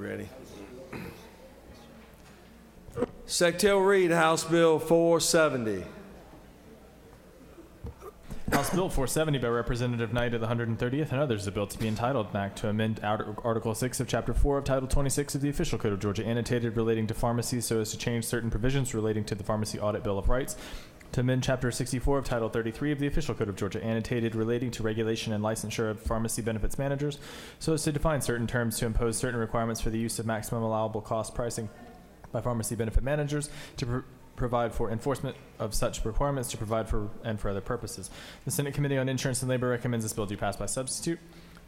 ready. Secretary will read House Bill 470. House Bill 470 by Representative Knight of the 130th and others, a bill to be entitled, an act to amend Article 6 of Chapter 4 of Title 26 of the Official Code of Georgia, annotated relating to pharmacies so as to change certain provisions relating to the Pharmacy Audit Bill of Rights, to amend Chapter 64 of Title 33 of the Official Code of Georgia, annotated relating to regulation and licensure of pharmacy benefits managers, so as to define certain terms to impose certain requirements for the use of maximum allowable cost pricing by pharmacy benefit managers, to provide for enforcement of such requirements, to provide for and for other purposes. The Senate Committee on Insurance and Labor recommends this bill be passed by substitute.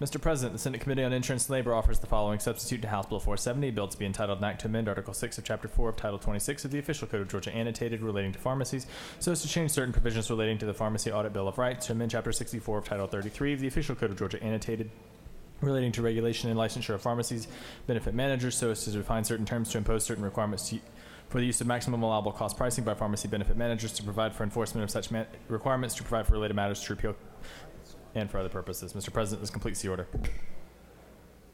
Mr. President, the Senate Committee on Insurance and Labor offers the following substitute to House Bill 470, a bill to be entitled, an act to amend Article 6 of Chapter 4 of Title 26 of the Official Code of Georgia, annotated relating to pharmacies, so as to change certain provisions relating to the Pharmacy Audit Bill of Rights, to amend Chapter 64 of Title 33 of the Official Code of Georgia, annotated relating to regulation and licensure of pharmacies benefit managers, so as to define certain terms to impose certain requirements for the use of maximum allowable cost pricing by pharmacy benefit managers, to provide for enforcement of such requirements, to provide for related matters, to repeal, and for other purposes. Mr. President, this completes the order.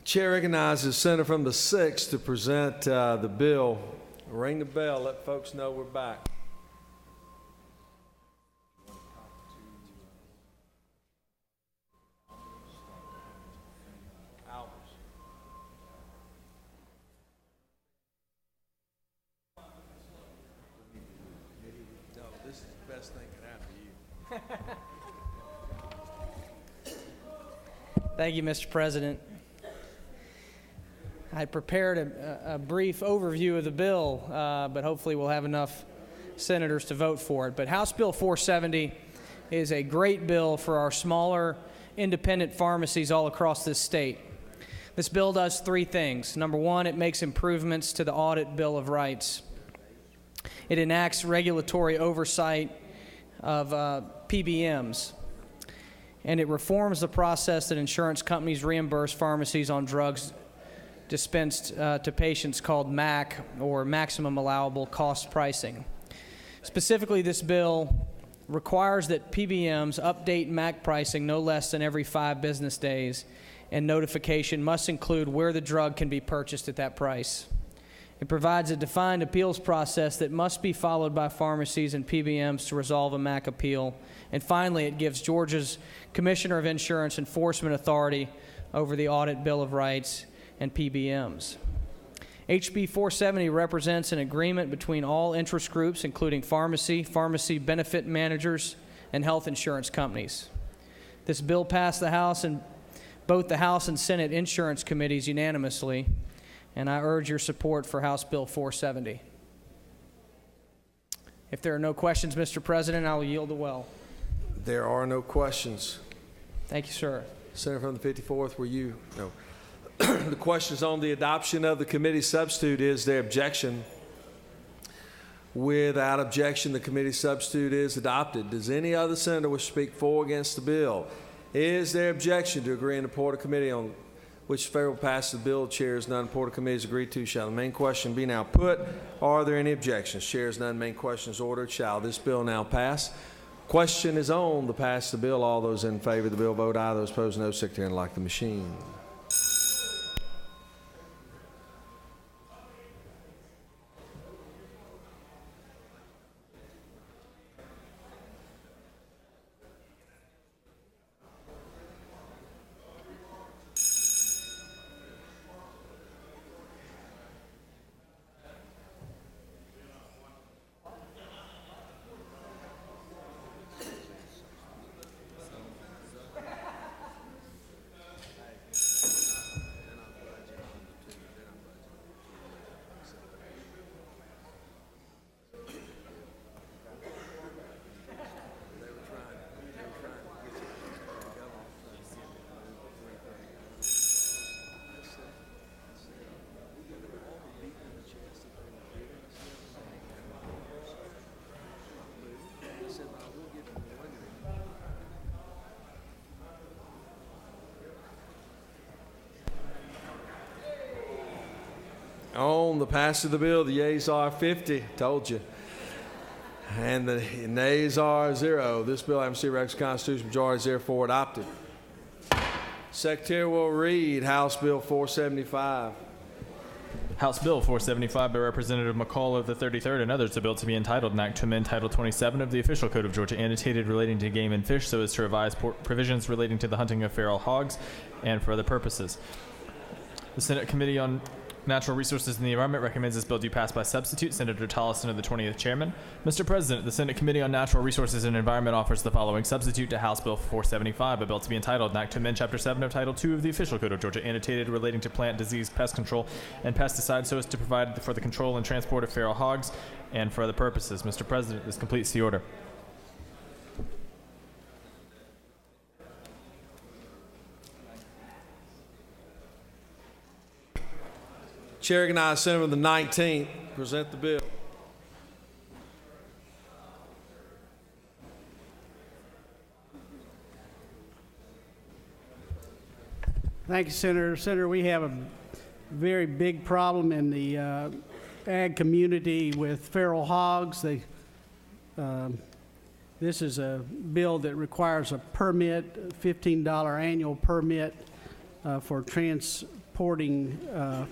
Chair recognizes Senator from the 6th to present the bill. Ring the bell, let folks know we're back. Thank you, Mr. President. I prepared a brief overview of the bill, but hopefully we'll have enough senators to vote for it. But House Bill 470 is a great bill for our smaller independent pharmacies all across this state. This bill does three things. Number one, it makes improvements to the Audit Bill of Rights. It enacts regulatory oversight of PBMs. And it reforms the process that insurance companies reimburse pharmacies on drugs dispensed to patients called MAC, or Maximum Allowable Cost Pricing. Specifically, this bill requires that PBMs update MAC pricing no less than every 5 business days, and notification must include where the drug can be purchased at that price. It provides a defined appeals process that must be followed by pharmacies and PBMs to resolve a MAC appeal. And finally, it gives Georgia's Commissioner of Insurance Enforcement authority over the Audit Bill of Rights and PBMs. HB 470 represents an agreement between all interest groups, including pharmacy benefit managers, and health insurance companies. This bill passed the House and both the House and Senate Insurance Committees unanimously, and I urge your support for House Bill 470. If there are no questions, Mr. President, I will yield the well. There are no questions. Thank you, sir. Senator from the 54th, were you? No. The question is on the adoption of the committee substitute. Is there objection? Without objection, the committee substitute is adopted. Does any other senator wish to speak for or against the bill? Is there objection to agree in the Porter Committee on which favor will pass the bill? Chairs none. Porter Committee is agreed to. Shall the main question be now put? Are there any objections? Chairs none. Main question is ordered. Shall this bill now pass? Question is on the pass the bill. All those in favor of the bill vote aye. Those opposed no. Secretary, unlock the machine. On the pass of the bill, the yeas are 50. Told you. And the nays are 0. This bill, having received the Constitution majority, is therefore adopted. Secretary will read House Bill 475. House Bill 475 by Representative McCall of the 33rd and others, a bill to be entitled, an act to amend Title 27 of the Official Code of Georgia, annotated relating to game and fish so as to revise provisions relating to the hunting of feral hogs and for other purposes. The Senate Committee on Natural Resources and the Environment recommends this bill do pass by substitute. Senator Tolleson of the 20th Chairman. Mr. President, the Senate Committee on Natural Resources and Environment offers the following substitute to House Bill 475, a bill to be entitled, an act to amend Chapter 7 of Title 2 of the Official Code of Georgia, annotated relating to plant disease, pest control, and pesticides so as to provide for the control and transport of feral hogs and for other purposes. Mr. President, this completes the order. Chair recognizes Senator from the 19th. Present the bill. Thank you, Senator. Senator, we have a very big problem in the ag community with feral hogs. This is a bill that requires a permit, $15 annual permit for transporting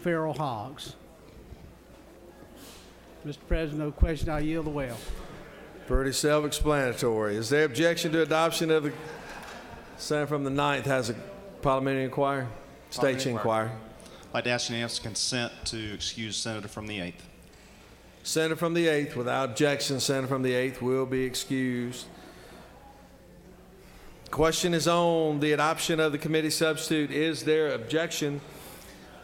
feral hogs. Mr. President, no question, I yield the well. Pretty self-explanatory. Is there objection to adoption of the Senator from the 9th has a parliamentary inquiry? State's inquiry. I'd like to ask unanimous consent to excuse Senator from the 8th. Senator from the 8th, without objection, Senator from the 8th will be excused. Question is on the adoption of the committee substitute. Is there objection?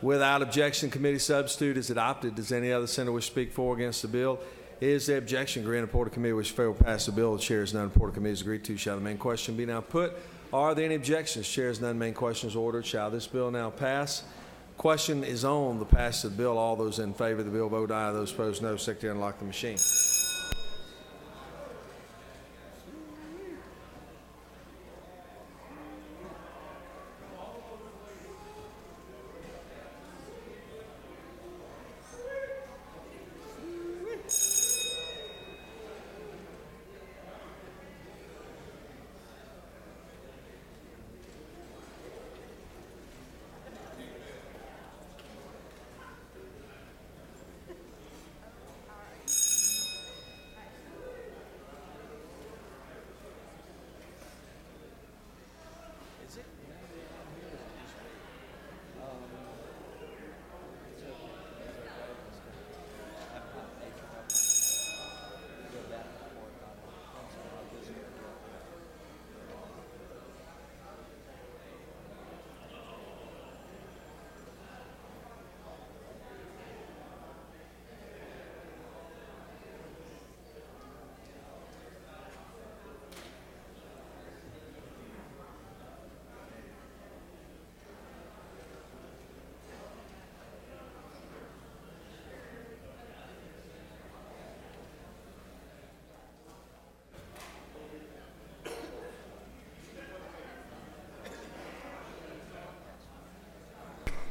Without objection, committee substitute is adopted. Does any other senator wish to speak for or against the bill? Is there objection? Granted, report of committee which fail to pass the bill. The chair is none. Report of committee is agreed to. Shall the main question be now put? Are there any objections? Chair is none. Main question is ordered. Shall this bill now pass? Question is on the passage of the bill. All those in favor of the bill vote aye. Those opposed no. Secretary, unlock the machine.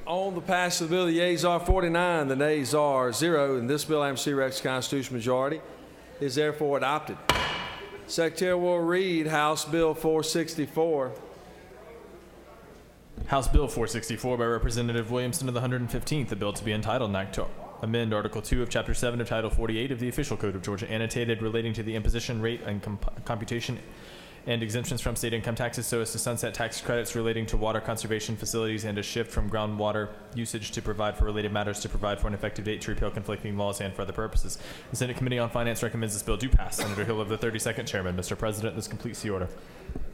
On the passage of the bill, the yeas are 49, the nays are 0, and this bill, AMC Rex Constitutional Majority, is therefore adopted. Secretary will read House Bill 464. House Bill 464 by Representative Williamson of the 115th, the bill to be entitled, an act to amend Article 2 of Chapter 7 of Title 48 of the Official Code of Georgia, annotated relating to the imposition rate and computation and exemptions from state income taxes so as to sunset tax credits relating to water conservation facilities and a shift from groundwater usage to provide for related matters, to provide for an effective date, to repeal conflicting laws, and for other purposes. The Senate Committee on Finance recommends this bill do pass. Senator Hill of the 32nd Chairman. Mr. President, this completes the order.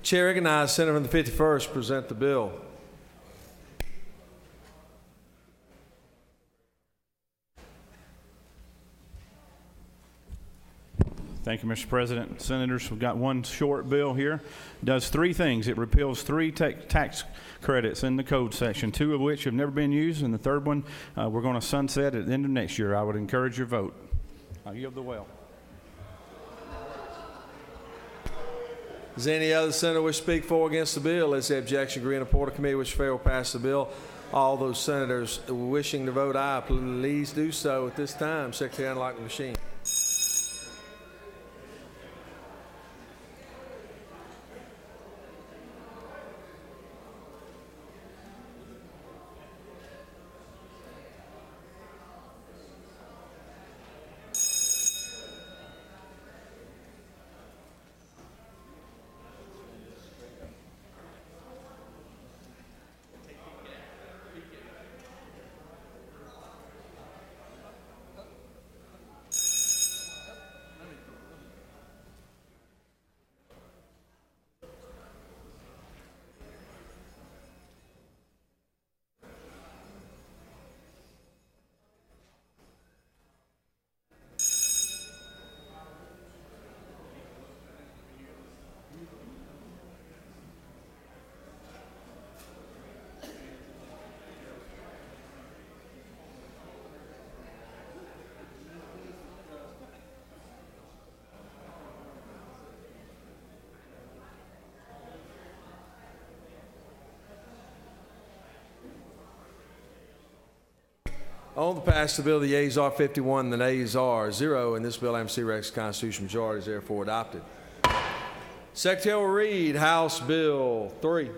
Chair recognizes Senator from the 51st. Present the bill. Thank you, Mr. President. Senators, we've got one short bill here. It does three things. It repeals three tax credits in the code section, two of which have never been used, and the third one we're going to sunset at the end of next year. I would encourage your vote. I yield the well. Does any other senator wish to speak for or against the bill? Is the objection? Agree in report of committee which fail to pass the bill. All those senators wishing to vote aye, please do so at this time. Secretary, unlock the machine. On the passage of the bill, the yeas are 51, the nays are 0, and this bill having C. Rex constitutional majority is therefore adopted. Secretary will read House Bill 3.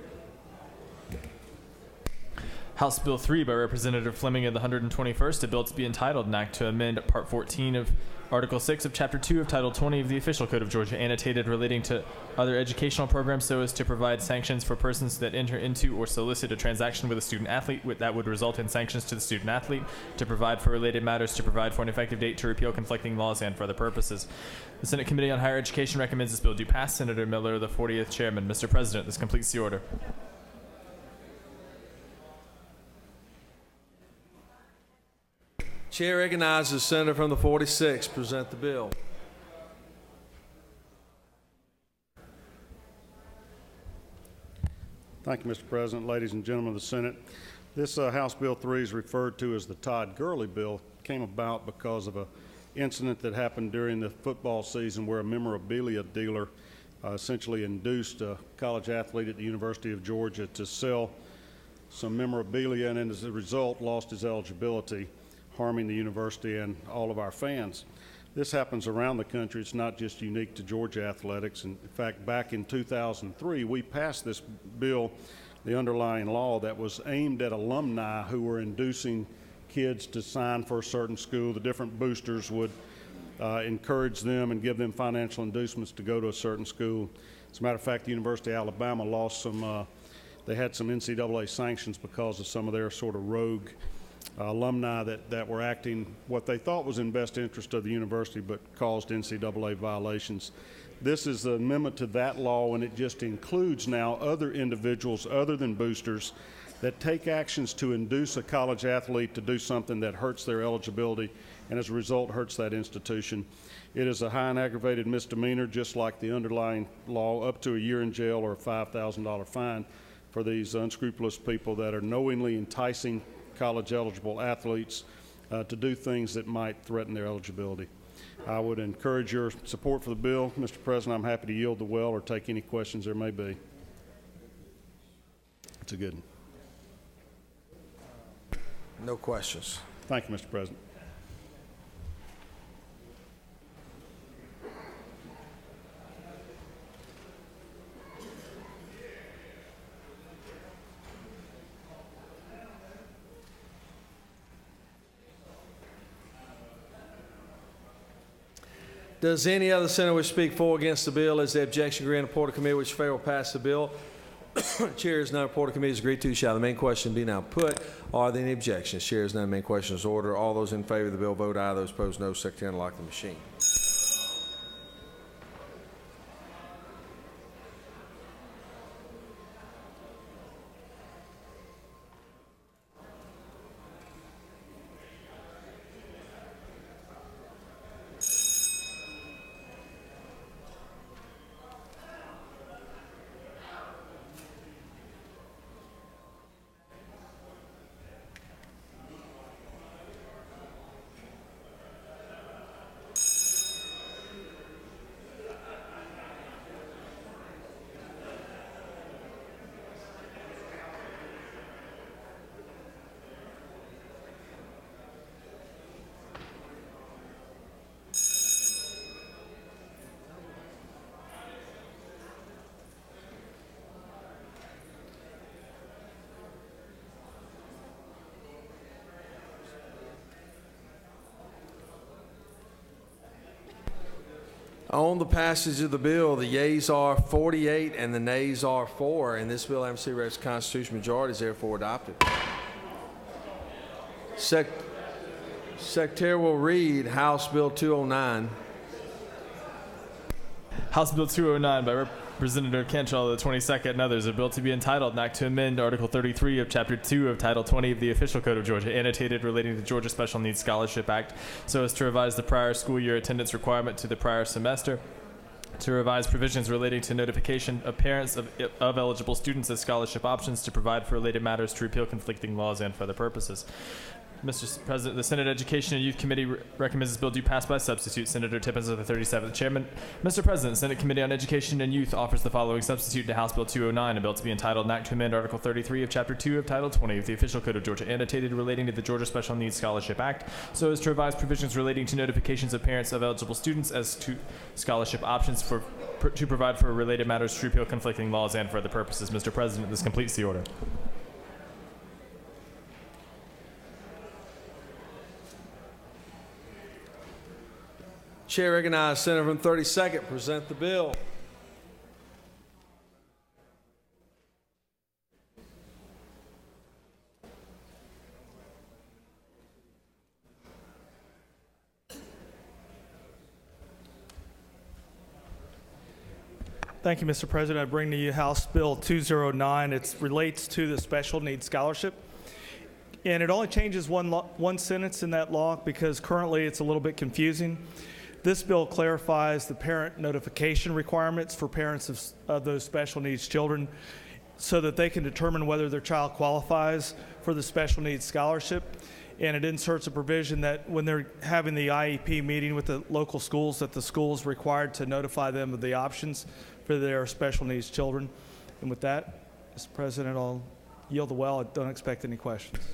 House Bill 3 by Representative Fleming of the 121st, a bill to be entitled, an act to amend Part 14 of Article 6 of Chapter 2 of Title 20 of the Official Code of Georgia, annotated relating to other educational programs so as to provide sanctions for persons that enter into or solicit a transaction with a student-athlete that would result in sanctions to the student-athlete, to provide for related matters, to provide for an effective date, to repeal conflicting laws, and for other purposes. The Senate Committee on Higher Education recommends this bill do pass. Senator Miller, the 40th Chairman. Mr. President, this completes the order. Chair recognizes the senator from the 46th. Present the bill. Thank you, Mr. President. Ladies and gentlemen of the Senate, this House Bill 3 is referred to as the Todd Gurley bill. It came about because of an incident that happened during the football season where a memorabilia dealer essentially induced a college athlete at the University of Georgia to sell some memorabilia, and as a result lost his eligibility, harming the university and all of our fans. This happens around the country. It's not just unique to Georgia athletics. In fact, back in 2003, we passed this bill, the underlying law, that was aimed at alumni who were inducing kids to sign for a certain school. The different boosters would encourage them and give them financial inducements to go to a certain school. As a matter of fact, the University of Alabama lost some, they had some NCAA sanctions because of some of their sort of rogue alumni that were acting what they thought was in best interest of the university but caused NCAA violations. This is an amendment to that law, and it just includes now other individuals other than boosters that take actions to induce a college athlete to do something that hurts their eligibility and as a result hurts that institution. It is a high and aggravated misdemeanor, just like the underlying law, up to a year in jail or a $5,000 fine for these unscrupulous people that are knowingly enticing college-eligible athletes to do things that might threaten their eligibility. I would encourage your support for the bill. Mr. President, I'm happy to yield the well or take any questions there may be. It's a good one. No questions. Thank you, Mr. President. Does any other senator wish to speak for or against the bill? Is the objection agreed and report of committee which favor will pass the bill? Chair is none. Report of committee is agreed to. Shall the main question be now put? Are there any objections? Chair is none. Main question is ordered. All those in favor of the bill vote aye. Those opposed no. Secretary unlock the machine. On the passage of the bill, the yeas are 48 and the nays are 4, and this bill having C. Rex constitutional majority is therefore adopted. Secretary will read House Bill 209. House Bill 209 by Representative Cantrell of the 22nd and others, a bill to be entitled, an act to amend Article 33 of Chapter 2 of Title 20 of the Official Code of Georgia, annotated relating to the Georgia Special Needs Scholarship Act, so as to revise the prior school year attendance requirement to the prior semester, to revise provisions relating to notification of parents of eligible students as scholarship options, to provide for related matters, to repeal conflicting laws, and for other purposes. Mr. President, the Senate Education and Youth Committee recommends this bill do pass by substitute. Senator Tippins of the 37th Chairman. Mr. President, the Senate Committee on Education and Youth offers the following substitute to House Bill 209, a bill to be entitled, an act to amend Article 33 of Chapter 2 of Title 20 of the Official Code of Georgia, annotated relating to the Georgia Special Needs Scholarship Act, so as to revise provisions relating to notifications of parents of eligible students as to scholarship options to provide for related matters, to repeal conflicting laws, and for other purposes. Mr. President, this completes the order. Chair recognizes Senator from 32nd present the bill. Thank you, Mr. President. I bring to you House Bill 209. It relates to the Special Needs Scholarship. And it only changes one sentence in that law because currently it's a little bit confusing. This bill clarifies the parent notification requirements for parents of those special needs children so that they can determine whether their child qualifies for the special needs scholarship. And it inserts a provision that when they're having the IEP meeting with the local schools, that the school is required to notify them of the options for their special needs children. And with that, Mr. President, I'll yield the well. I don't expect any questions.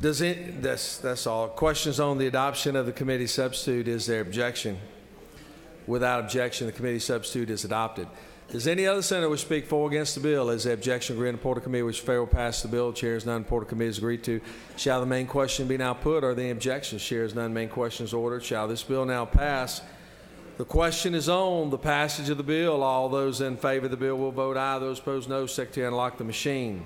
That's all. Questions on the adoption of the committee substitute. Is there objection? Without objection, the committee substitute is adopted. Does any other senator wish to speak for or against the bill? Is there objection? Agree in the report of committee which fair will pass the bill. Chair is none. Report of committee is agreed to. Shall the main question be now put? Are there any objections? Chair is none. Main question is ordered. Shall this bill now pass? The question is on the passage of the bill. All those in favor of the bill will vote aye. Those opposed, no. Secretary, unlock the machine.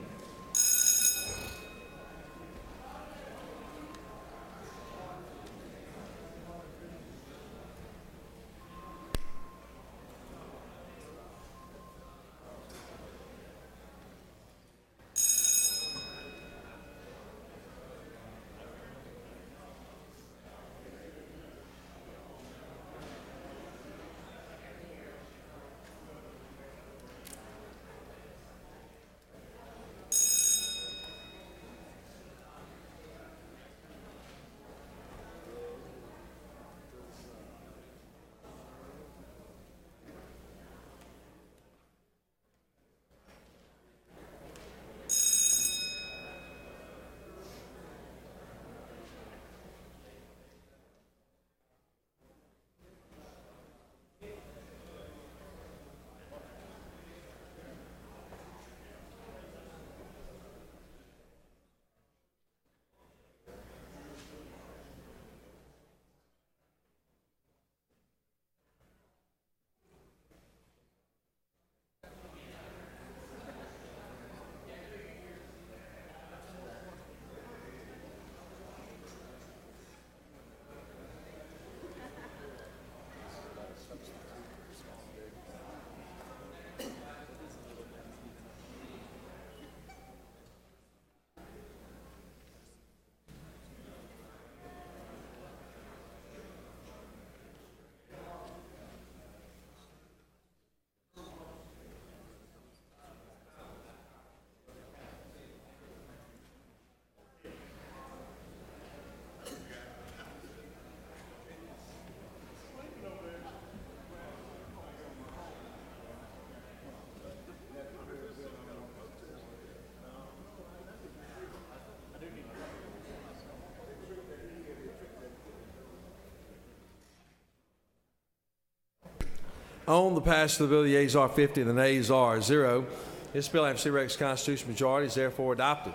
On the passage of the bill, the yeas are 50 and the nays are 0. This bill, having received the constitutional majority, is therefore adopted.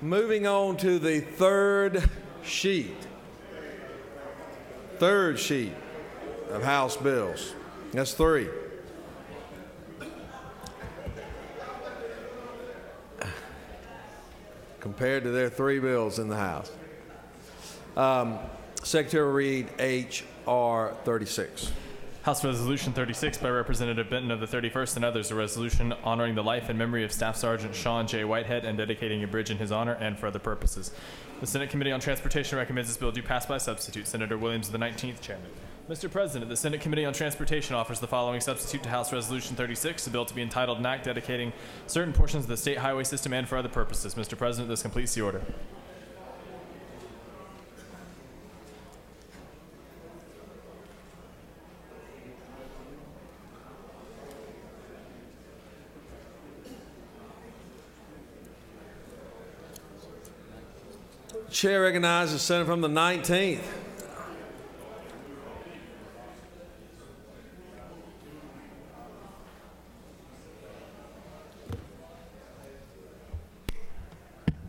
Moving on to the third sheet of House bills. That's 3. Compared to their 3 bills in the House. Secretary will read H.R. 36. House Resolution 36 by Representative Benton of the 31st and others, a resolution honoring the life and memory of Staff Sergeant Sean J. Whitehead and dedicating a bridge in his honor and for other purposes. The Senate Committee on Transportation recommends this bill do pass by substitute. Senator Williams of the 19th Chairman. Mr. President, the Senate Committee on Transportation offers the following substitute to House Resolution 36, a bill to be entitled an act dedicating certain portions of the state highway system and for other purposes. Mr. President, this completes the order. Chair recognizes the senator from the 19th.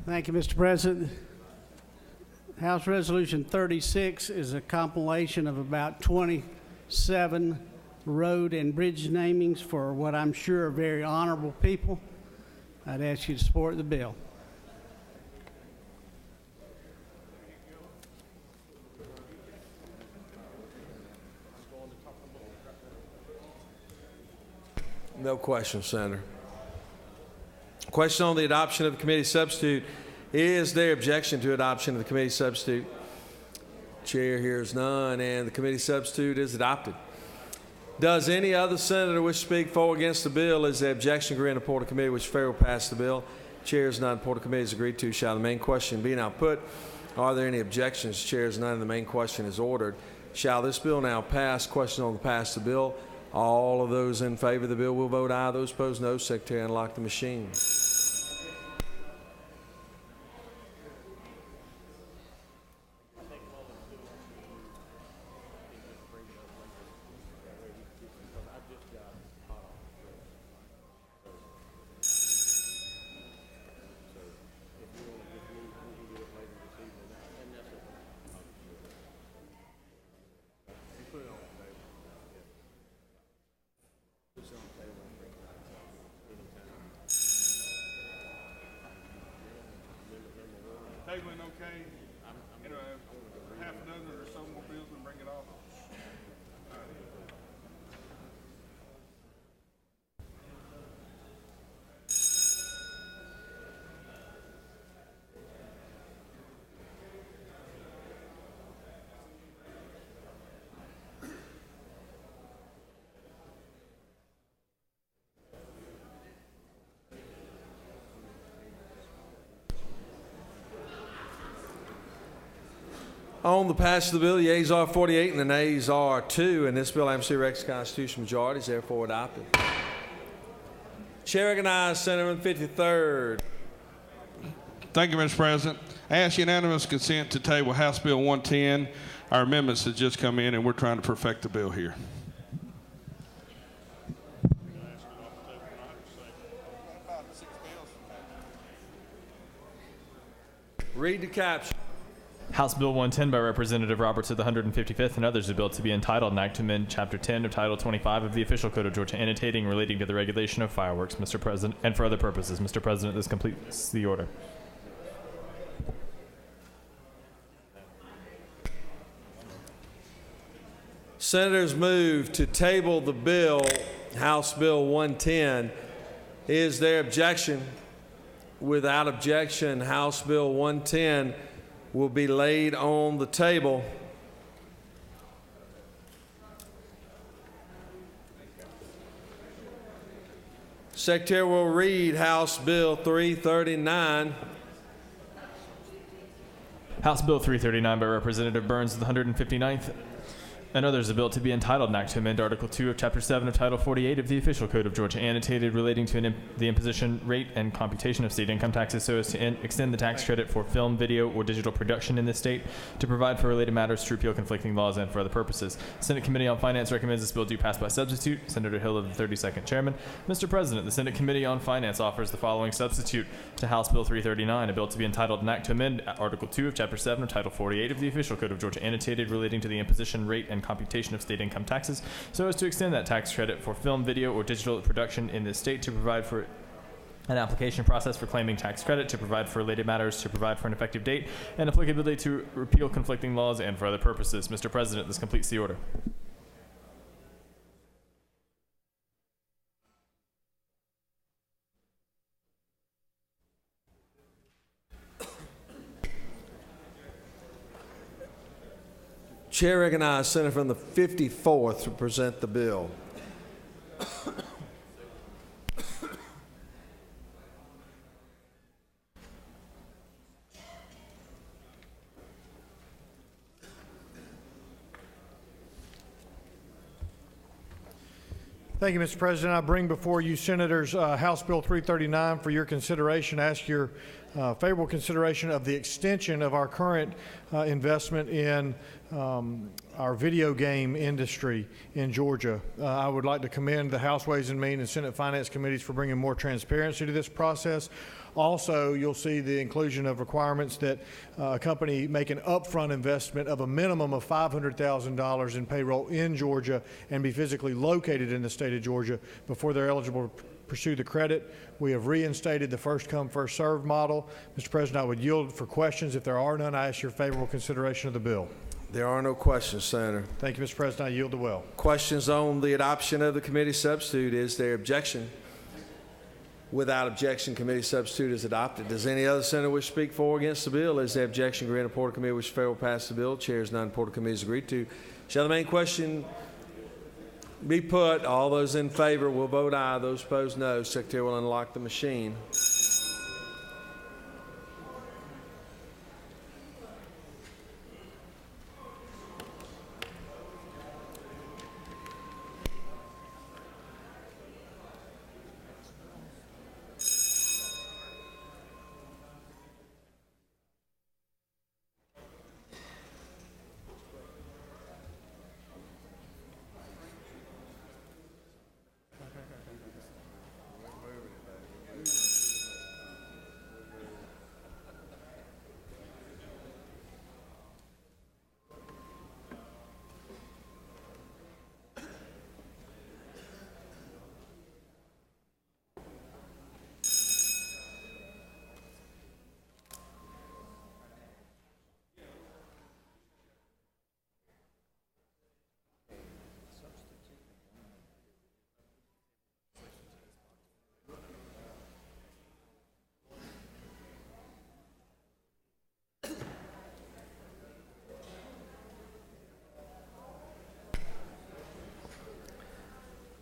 Thank you, Mr. President. House Resolution 36 is a compilation of about 27 road and bridge namings for what I'm sure are very honorable people. I'd ask you to support the bill. No question, Senator. Question on the adoption of the committee substitute. Is there objection to adoption of the committee substitute? Chair hears none, and the committee substitute is adopted. Does any other senator wish to speak for or against the bill? Is there objection agreeing to report of committee which fair will pass the bill? Chair is none. Report of committee is agreed to. Shall the main question be now put? Are there any objections? Chair is none. The main question is ordered. Shall this bill now pass? Question on the pass the bill. All of those in favor of the bill will vote aye. Those opposed, no. Secretary, unlock the machine. Tabling okay? Half a dozen or so more bills and bring it off. On the passage of the bill, the yeas are 48 and the nays are 2, and this bill, MC Rex constitutional majority, is therefore adopted. Chair recognizes Senator from the 53rd. Thank you, Mr. President. I ask unanimous consent to table House Bill 110. Our amendments have just come in, and we're trying to perfect the bill here. Read the caption. House Bill 110 by Representative Roberts of the 155th and others, a bill to be entitled an act to amend Chapter 10 of Title 25 of the Official Code of Georgia, annotating relating to the regulation of fireworks, Mr. President, and for other purposes. Mr. President, this completes the order. Senators move to table the bill, House Bill 110. Is there objection? Without objection, House Bill 110 will be laid on the table. Secretary will read House Bill 339. House Bill 339 by Representative Burns of the 159th and others, a bill to be entitled an act to amend Article 2 of Chapter 7 of Title 48 of the Official Code of Georgia, annotated relating to the imposition rate and computation of state income taxes so as to extend the tax credit for film, video, or digital production in this state, to provide for related matters, to repeal conflicting laws, and for other purposes. Senate Committee on Finance recommends this bill do pass by substitute. Senator Hill of the 32nd Chairman. Mr. President, the Senate Committee on Finance offers the following substitute to House Bill 339, a bill to be entitled an act to amend Article 2 of Chapter 7 of Title 48 of the Official Code of Georgia, annotated relating to the imposition rate and computation of state income taxes so as to extend that tax credit for film, video, or digital production in this state, to provide for an application process for claiming tax credit, to provide for related matters, to provide for an effective date and applicability, to repeal conflicting laws, and for other purposes. Mr. President, this completes the order. Chair recognizes Senator from the 54th to present the bill. Thank you, Mr. President. I bring before you Senators House Bill 339 for your consideration. I ask your favorable consideration of the extension of our current investment in our video game industry in Georgia. I would like to commend the House Ways and Means and Senate Finance Committees for bringing more transparency to this process. Also, you'll see the inclusion of requirements that a company make an upfront investment of a minimum of $500,000 in payroll in Georgia and be physically located in the state of Georgia before they're eligible to pursue the credit. We have reinstated the first come, first served model. Mr. President, I would yield for questions. If there are none, I ask your favorable consideration of the bill. There are no questions, Senator. Thank you, Mr. President. I yield the will. Questions on the adoption of the committee substitute. Is there objection? Without objection, committee substitute is adopted. Does any other senator wish to speak for or against the bill? Is there objection? Grant report of committee which favorable pass the bill. Chairs none. Report of committee is agreed to. Shall the main question be put? All those in favor will vote aye. Those opposed, no. Secretary will unlock the machine.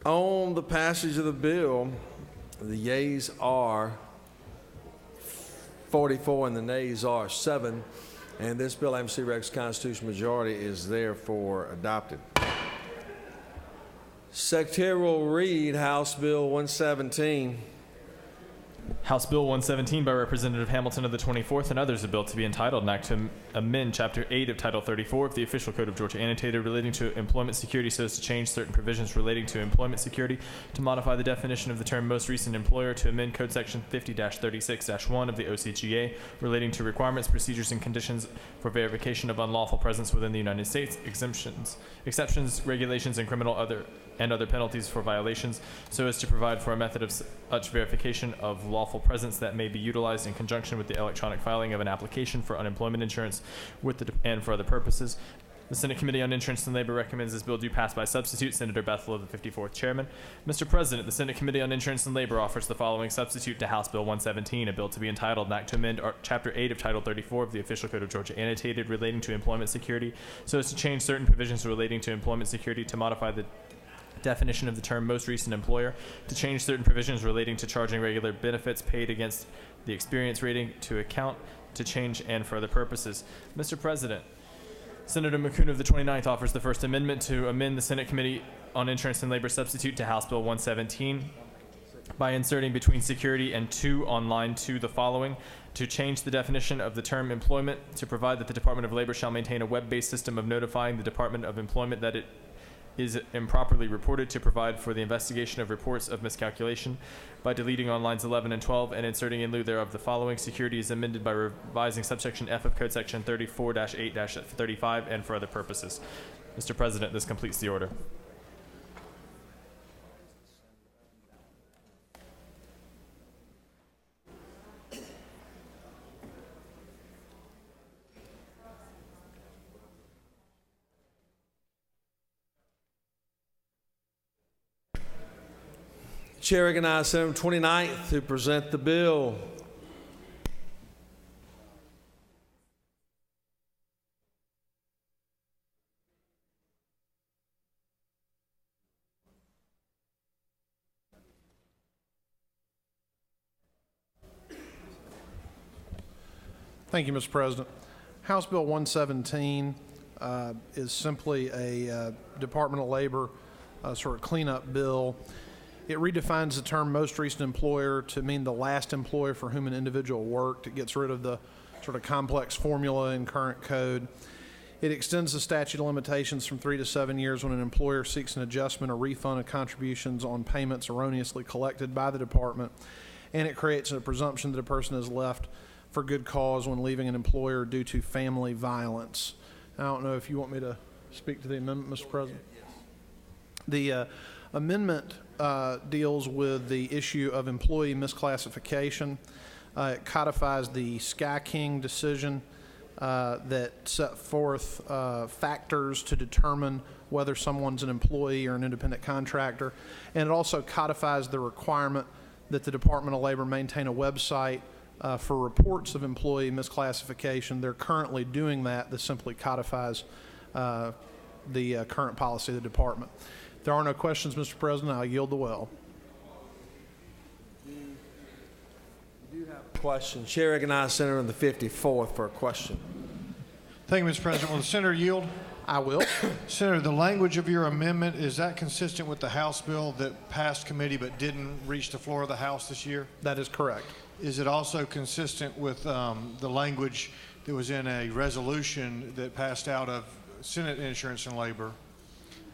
On the passage of the bill, the yeas are 44 and the nays are 7, and this bill, MC Rex constitutional majority, is therefore adopted. Secretary will read House Bill 117. House Bill 117 by Representative Hamilton of the 24th and others, a bill to be entitled, an act to amend Chapter 8 of Title 34 of the Official Code of Georgia Annotated relating to employment security so as to change certain provisions relating to employment security, to modify the definition of the term most recent employer, to amend Code Section 50-36-1 of the OCGA relating to requirements, procedures, and conditions for verification of unlawful presence within the United States, exceptions, regulations, and criminal other penalties for violations, so as to provide for a method of such verification of lawful presence that may be utilized in conjunction with the electronic filing of an application for unemployment insurance and for other purposes. The Senate Committee on Insurance and Labor recommends this bill do pass by substitute. Senator Bethel of the 54th Chairman. Mr. President, the Senate Committee on Insurance and Labor offers the following substitute to House Bill 117, a bill to be entitled, an act to amend Chapter 8 of Title 34 of the Official Code of Georgia Annotated relating to employment security so as to change certain provisions relating to employment security, to modify the definition of the term most recent employer, to change certain provisions relating to charging regular benefits paid against the experience rating to account, to change and for other purposes. Mr. President, Senator McCune of the 29th offers the First Amendment to amend the Senate Committee on Insurance and Labor substitute to House Bill 117 by inserting between security and to on line 2 the following: to change the definition of the term employment, to provide that the Department of Labor shall maintain a web-based system of notifying the Department of Employment that it is improperly reported, to provide for the investigation of reports of miscalculation by deleting on lines 11 and 12 and inserting in lieu thereof the following: security is amended by revising subsection F of Code Section 34-8-35 and for other purposes. Mr. President, this completes the order. Chair recognizes Senator 29th to present the bill. Thank you, Mr. President. House Bill 117 is simply a Department of Labor sort of cleanup bill. It redefines the term most recent employer to mean the last employer for whom an individual worked. It gets rid of the sort of complex formula in current code. It extends the statute of limitations from 3 to 7 years when an employer seeks an adjustment or refund of contributions on payments erroneously collected by the department. And it creates a presumption that a person is left for good cause when leaving an employer due to family violence. I don't know if you want me to speak to the amendment, Mr. President. The amendment deals with the issue of employee misclassification. It codifies the Sky King decision that set forth factors to determine whether someone's an employee or an independent contractor. And it also codifies the requirement that the Department of Labor maintain a website for reports of employee misclassification. They're currently doing that. This simply codifies the current policy of the department. If there are no questions, Mr. President, I'll yield the well. Question. Chair recognizes Senator on the 54th for a question. Thank you, Mr. President. Will the senator yield? I will. Senator, the language of your amendment, is that consistent with the House bill that passed committee but didn't reach the floor of the House this year? That is correct. Is it also consistent with the language that was in a resolution that passed out of Senate Insurance and Labor,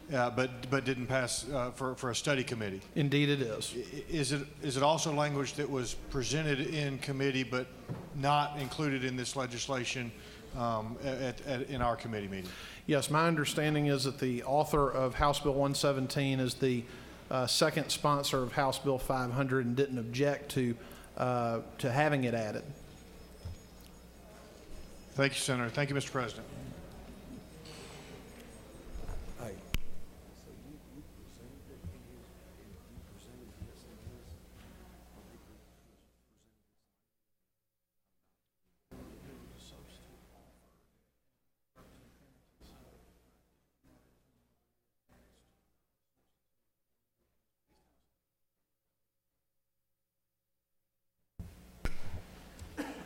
but didn't pass for a study committee? Indeed it is. Is it also language that was presented in committee but not included in this legislation in our committee meeting? Yes, my understanding is that the author of House Bill 117 is the second sponsor of House Bill 500 and didn't object to having it added. Thank you, Senator. Thank you, Mr. President.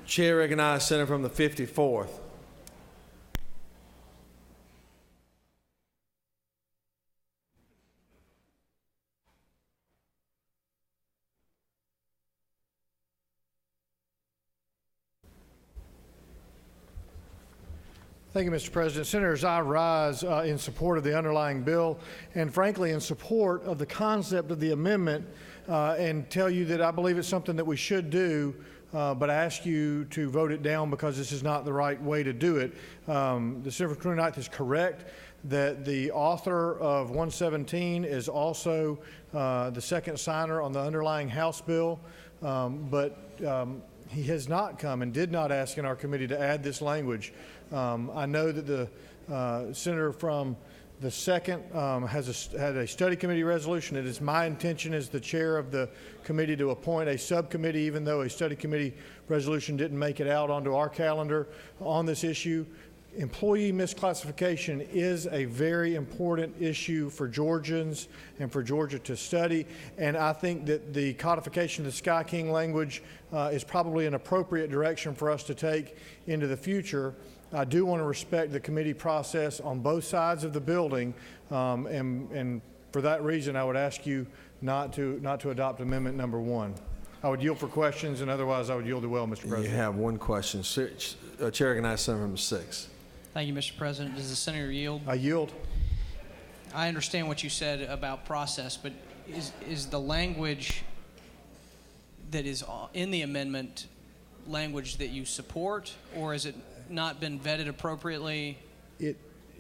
Chair recognizes Senator from the 54th. Thank you, Mr. President. Senators, I rise in support of the underlying bill and, frankly, in support of the concept of the amendment and tell you that I believe it's something that we should do, but I ask you to vote it down because this is not the right way to do it. The Senator from 29th is correct that the author of 117 is also the second signer on the underlying House bill, but he has not come and did not ask in our committee to add this language. I know that the senator from the second had a study committee resolution. It is my intention as the chair of the committee to appoint a subcommittee, even though a study committee resolution didn't make it out onto our calendar on this issue. Employee misclassification is a very important issue for Georgians and for Georgia to study, and I think that the codification of the Sky King language is probably an appropriate direction for us to take into the future. I do want to respect the committee process on both sides of the building, and for that reason, I would ask you not to adopt amendment number 1. I would yield for questions, and otherwise, I would yield to well, Mr. President. You have one question. Chair recognizes Senator from the 6th. Thank you, Mr. President. Does the senator yield? I yield. I understand what you said about process, but is the language that is in the amendment language that you support, or has it not been vetted appropriately?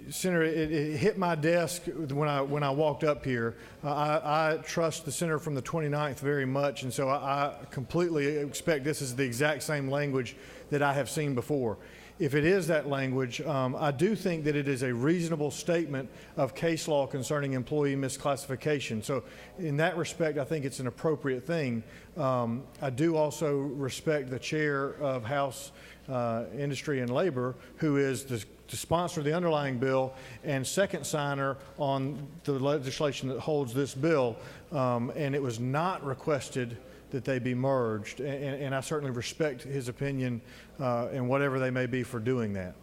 Senator, it hit my desk when I walked up here. I trust the senator from the 29th very much, and so I completely expect this is the exact same language that I have seen before. If it is that language, I do think that it is a reasonable statement of case law concerning employee misclassification. So in that respect, I think it's an appropriate thing. I do also respect the chair of House Industry and Labor, who is the sponsor of the underlying bill and second signer on the legislation that holds this bill. And it was not requested that they be merged, and I certainly respect his opinion and whatever they may be for doing that.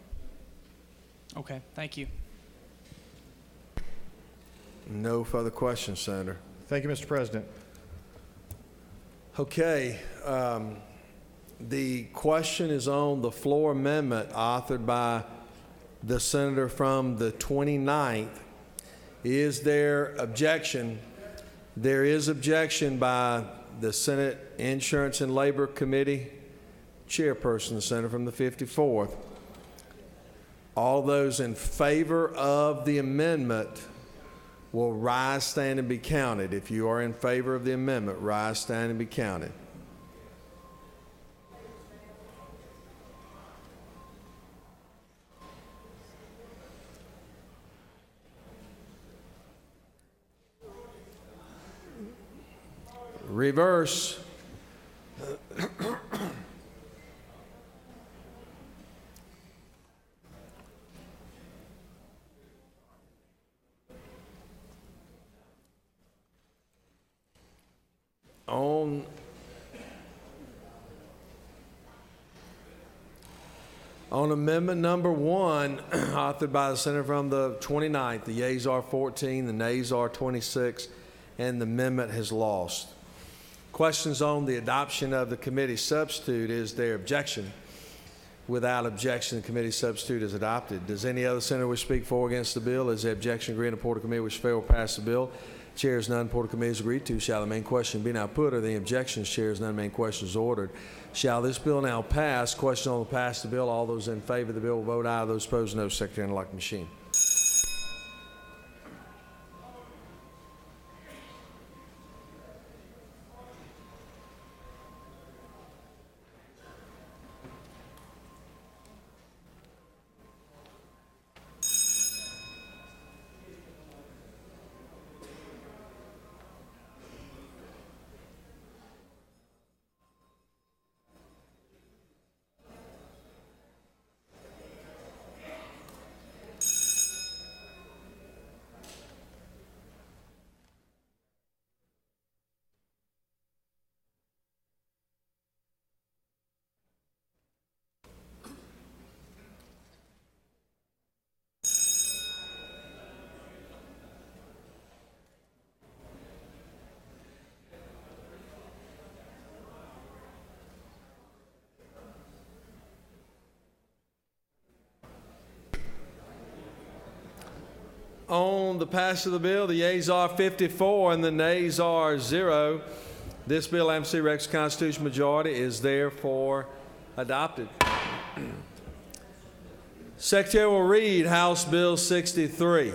Okay, thank you. No further questions, Senator. Thank you, Mr. President. Okay. The question is on the floor amendment authored by the senator from the 29th. Is there objection? There is objection by the Senate Insurance and Labor Committee chairperson, the senator from the 54th. All those in favor of the amendment will rise, stand, and be counted. If you are in favor of the amendment, rise, stand, and be counted. Reverse. On amendment number 1, authored by the senator from the 29th, the yeas are 14, the nays are 26, and the amendment has lost. Questions on the adoption of the committee substitute. Is there objection? Without objection, the committee substitute is adopted. Does any other senator wish to speak for or against the bill? Is there objection? Agree in the Porter Committee which fail to pass the bill? Chairs none. Porter Committee is agreed to. Shall the main question be now put? Are the objections? Chairs none. Main question is ordered. Shall this bill now pass? Question on the pass the bill. All those in favor of the bill will vote aye. Those opposed, no. Secretary, unlock the machine. On the pass of the bill, the yeas are 54 and the nays are 0. This bill, AMC Rex Constitution majority, is therefore adopted. Secretary will read House Bill 63.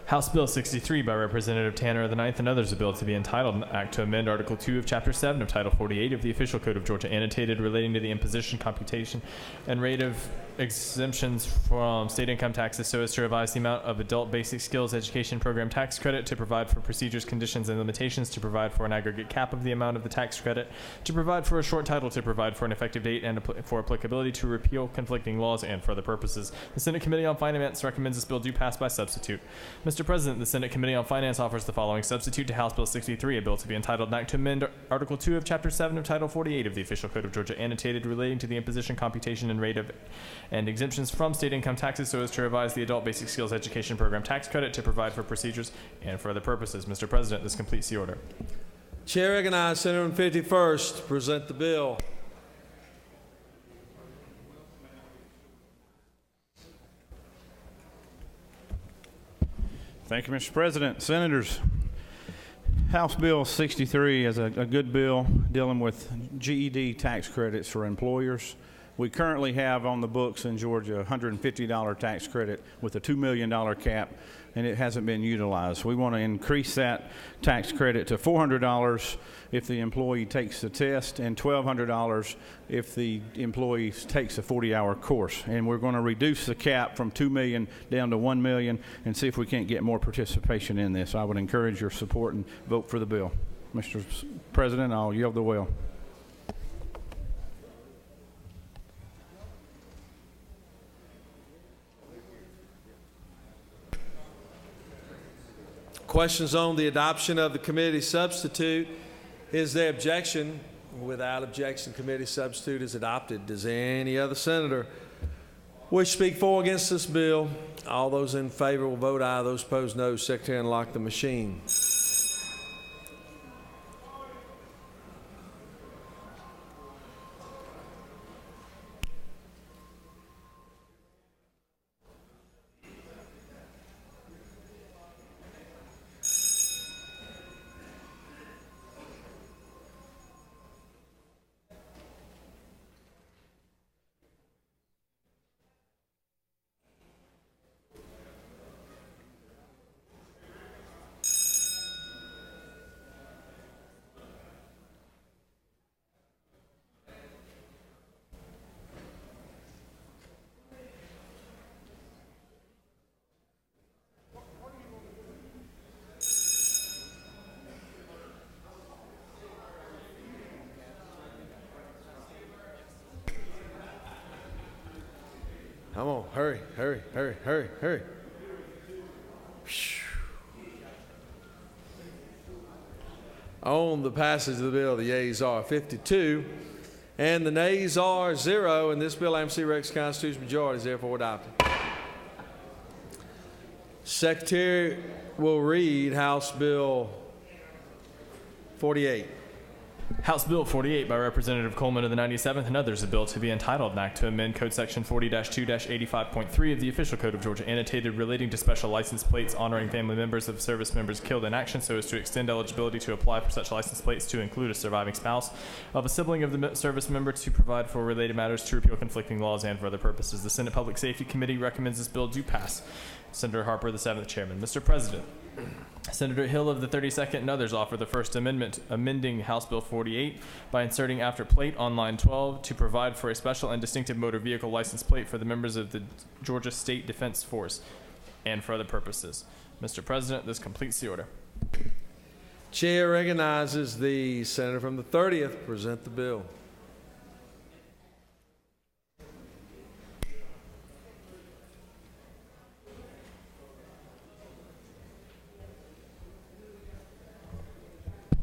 House Bill 63 by Representative Tanner of the 9th and others, a bill to be entitled, an act to amend Article 2 of Chapter 7 of Title 48 of the Official Code of Georgia, annotated, relating to the imposition, computation, and rate of exemptions from state income taxes so as to revise the amount of adult basic skills education program tax credit, to provide for procedures, conditions, and limitations, to provide for an aggregate cap of the amount of the tax credit, to provide for a short title, to provide for an effective date and for applicability, to repeal conflicting laws, and for other purposes. The Senate Committee on Finance recommends this bill do pass by substitute. Mr. President, the Senate Committee on Finance offers the following substitute to House Bill 63, a bill to be entitled, an act to amend Article 2 of Chapter 7 of Title 48 of the Official Code of Georgia, annotated, relating to the imposition, computation, and rate of and exemptions from state income taxes so as to revise the adult basic skills education program tax credit, to provide for procedures and for other purposes. Mr. President, this completes the order. Chair recognizes Senator from 51st to present the bill. Thank you, Mr. President. Senators, House Bill 63 is a good bill dealing with GED tax credits for employers. We currently have on the books in Georgia a $150 tax credit with a $2 million cap, and it hasn't been utilized. We want to increase that tax credit to $400 if the employee takes the test and $1,200 if the employee takes a 40-hour course. And we're going to reduce the cap from $2 million down to $1 million and see if we can't get more participation in this. I would encourage your support and vote for the bill. Mr. President, I'll yield the will. Questions on the adoption of the committee substitute. Is there objection? Without objection, committee substitute is adopted. Does any other senator wish to speak for or against this bill? All those in favor will vote aye. Those opposed, no. Secretary, unlock the machine. Come on, hurry, hurry, hurry, hurry, hurry. On the passage of the bill, the yeas are 52, and the nays are 0, and this bill, AMC Rex Constitution majority, is therefore adopted. Secretary will read House Bill 48. House Bill 48 by Representative Coleman of the 97th and others, a bill to be entitled an act to amend Code Section 40-2-85.3 of the Official Code of Georgia, annotated, relating to special license plates honoring family members of service members killed in action so as to extend eligibility to apply for such license plates to include a surviving spouse of a sibling of the service member, to provide for related matters, to repeal conflicting laws, and for other purposes. The Senate Public Safety Committee recommends this bill do pass. Senator Harper, the 7th Chairman. Mr. President, Senator Hill of the 32nd and others offer the First Amendment, amending House Bill 48 by inserting after plate on line 12 to provide for a special and distinctive motor vehicle license plate for the members of the Georgia State Defense Force and for other purposes. Mr. President, this completes the order. Chair recognizes the senator from the 30th to present the bill.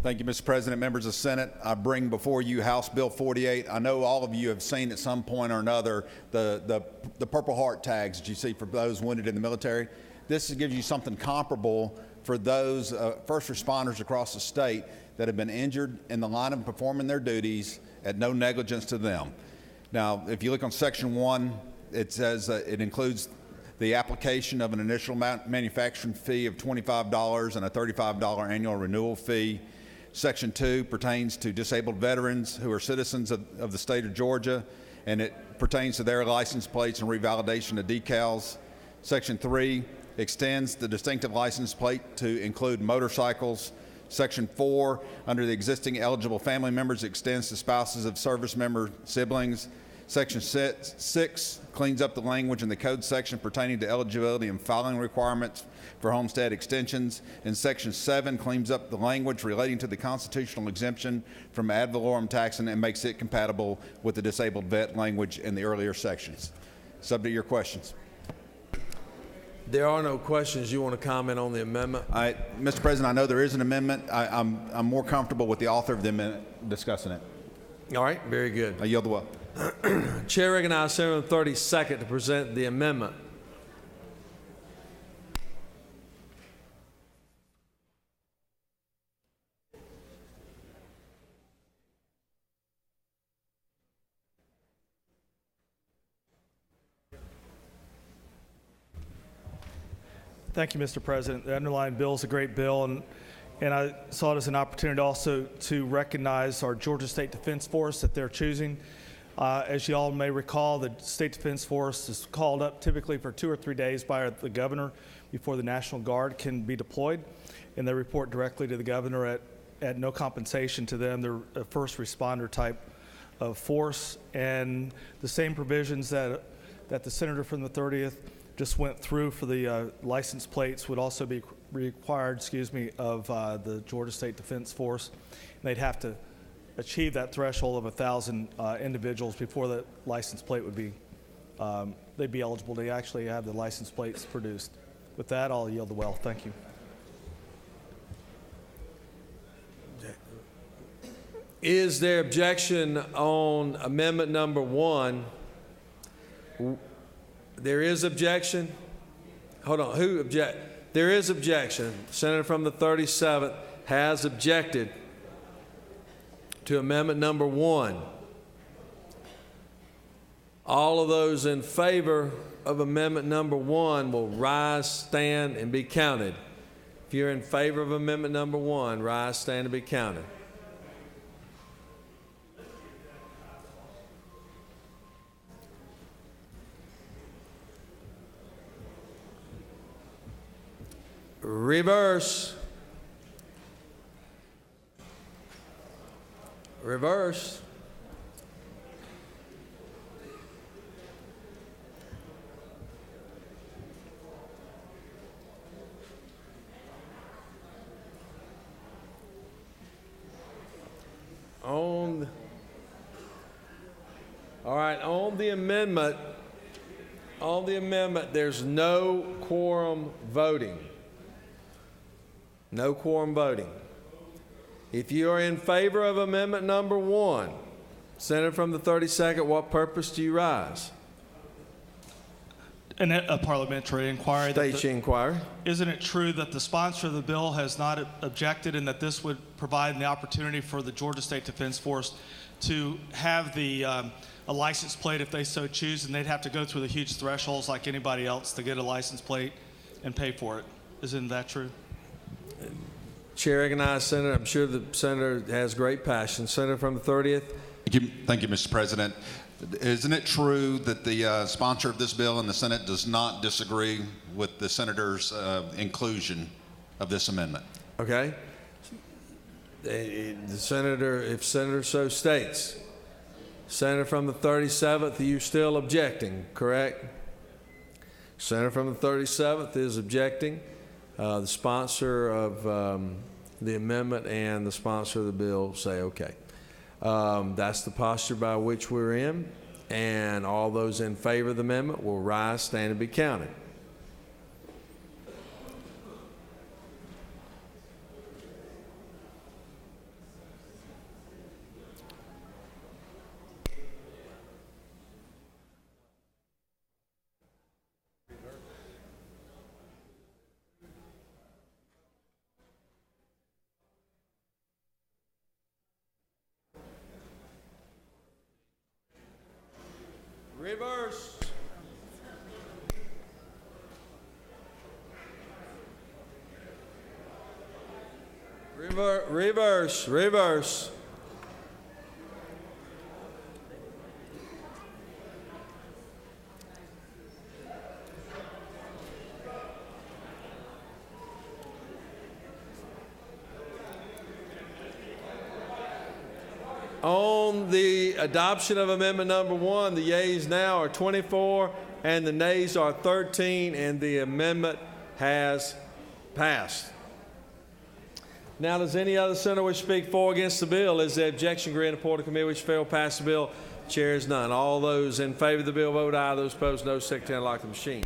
Thank you, Mr. President. Members of the Senate, I bring before you House Bill 48. I know all of you have seen at some point or another the Purple Heart tags that you see for those wounded in the military. This gives you something comparable for those first responders across the state that have been injured in the line of performing their duties at no negligence to them. Now, if you look on Section 1, it says it includes the application of an initial manufacturing fee of $25 and a $35 annual renewal fee. Section 2 pertains to disabled veterans who are citizens of the state of Georgia, and it pertains to their license plates and revalidation of decals. Section 3 extends the distinctive license plate to include motorcycles. Section 4, under the existing eligible family members, extends to spouses of service member siblings. Section 6 cleans up the language in the code section pertaining to eligibility and filing requirements for homestead extensions. And Section 7 cleans up the language relating to the constitutional exemption from ad valorem taxing and makes it compatible with the disabled vet language in the earlier sections. Subject to your questions. There are no questions. You want to comment on the amendment? Mr. President, I know there is an amendment. I'm more comfortable with the author of the amendment discussing it. All right, very good. I yield the well. Chair recognizes Senator on the 32nd to present the amendment. Thank you, Mr. President. The underlying bill is a great bill, and I saw it as an opportunity also to recognize our Georgia State Defense Force that they're choosing. As you all may recall, the State Defense Force is called up typically for 2 or 3 days by the governor before the National Guard can be deployed, and they report directly to the governor at no compensation to them. They're a first responder type of force, and the same provisions that the senator from the 30th just went through for the license plates would also be required, of the Georgia State Defense Force. And they'd have to achieve that threshold of 1,000 individuals before the license plate would be, they'd be eligible to actually have the license plates produced. With that, I'll yield the well. Thank you. Is there objection on amendment number 1? There is objection. Hold on. Who object? There is objection. The senator from the 37th has objected to amendment number 1. All of those in favor of amendment number 1 will rise, stand, and be counted. If you're in favor of amendment number 1, rise, stand, and be counted. Reverse. Reverse. All right, on the amendment, there's no quorum voting. No quorum voting. If you are in favor of amendment number 1, senator from the 32nd, what purpose do you rise? A parliamentary inquiry. State inquiry. Isn't it true that the sponsor of the bill has not objected and that this would provide the opportunity for the Georgia State Defense Force to have a license plate if they so choose, and they'd have to go through the huge thresholds like anybody else to get a license plate and pay for it? Isn't that true? Chair recognizes Senator. I'm sure the senator has great passion. Senator from the 30th. Thank you, Mr. President. Isn't it true that the sponsor of this bill in the Senate does not disagree with the senator's inclusion of this amendment? Okay. The senator, if senator so states. Senator from the 37th, are you still objecting, correct? Senator from the 37th is objecting. The sponsor of the amendment and the sponsor of the bill say okay. That's the posture by which we're in, and all those in favor of the amendment will rise, stand, and be counted. Reverse. Reverse. On the adoption of amendment number 1, the yeas now are 24 and the nays are 13, and the amendment has passed. Now, does any other senator wish to speak for or against the bill? Is the objection granted? Report of committee which failed to pass the bill? Chair is none. All those in favor of the bill vote aye. Those opposed, no. Secretary lock the machine.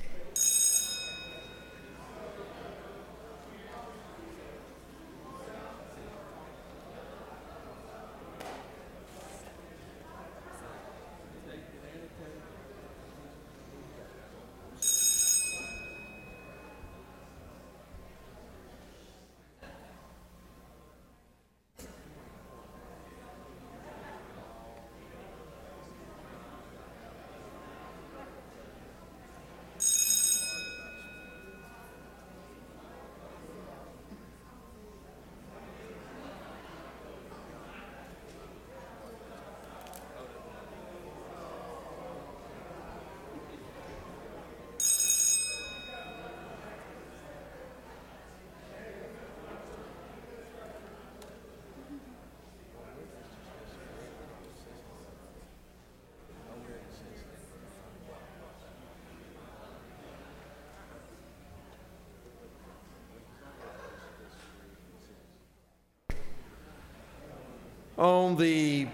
On the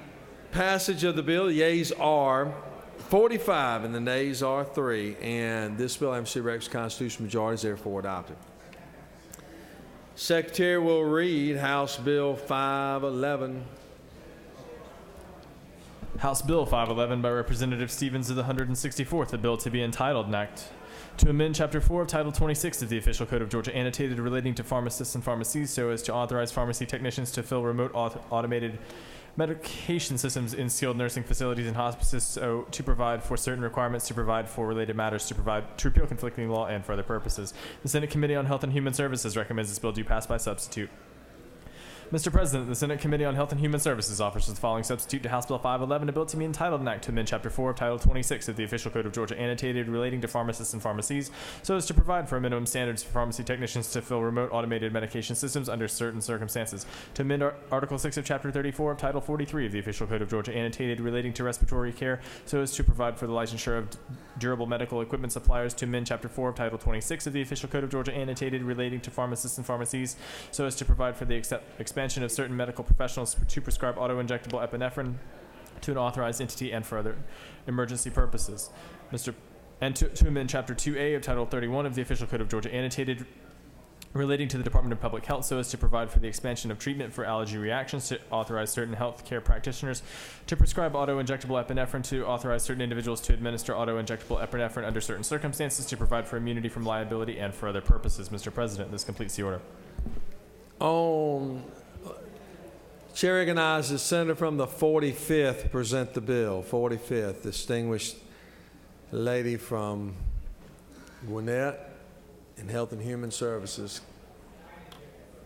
passage of the bill, the yeas are 45 and the nays are 3, and this bill, MC Rex constitutional majority, is therefore adopted. Secretary will read House Bill 511. House Bill 511 by Representative Stevens of the 164th, a bill to be entitled an act to amend Chapter 4 of Title 26 of the Official Code of Georgia annotated relating to pharmacists and pharmacies so as to authorize pharmacy technicians to fill remote automated medication systems in skilled nursing facilities and hospices so to provide for certain requirements, to provide for related matters, to repeal conflicting law, and for other purposes. The Senate Committee on Health and Human Services recommends this bill do pass by substitute. Mr. President, the Senate Committee on Health and Human Services offers the following substitute to House Bill 511, a bill to be entitled an act to amend Chapter 4 of Title 26 of the Official Code of Georgia annotated relating to pharmacists and pharmacies so as to provide for minimum standards for pharmacy technicians to fill remote automated medication systems under certain circumstances, to amend Article 6 of Chapter 34 of Title 43 of the Official Code of Georgia annotated relating to respiratory care so as to provide for the licensure of durable medical equipment suppliers, to amend Chapter 4 of Title 26 of the Official Code of Georgia annotated relating to pharmacists and pharmacies so as to provide for the expansion of certain medical professionals to prescribe auto-injectable epinephrine to an authorized entity and for other emergency purposes. To amend Chapter 2A of Title 31 of the Official Code of Georgia annotated relating to the Department of Public Health so as to provide for the expansion of treatment for allergy reactions, to authorize certain health care practitioners to prescribe auto-injectable epinephrine, to authorize certain individuals to administer auto-injectable epinephrine under certain circumstances, to provide for immunity from liability, and for other purposes. Mr. President, this completes the order. Chair recognizes Senator from the 45th to present the bill. 45th, distinguished lady from Gwinnett in Health and Human Services,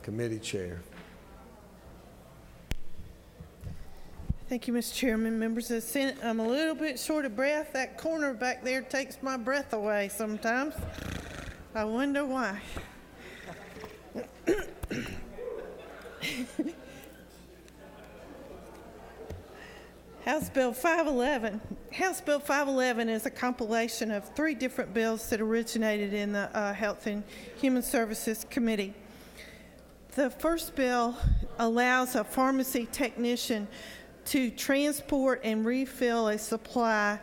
Committee Chair. Thank you, Mr. Chairman, members of the Senate. I'm a little bit short of breath. That corner back there takes my breath away sometimes. I wonder why. House Bill 511. House Bill 511 is a compilation of 3 different bills that originated in the Health and Human Services Committee. The first bill allows a pharmacy technician to transport and refill a supply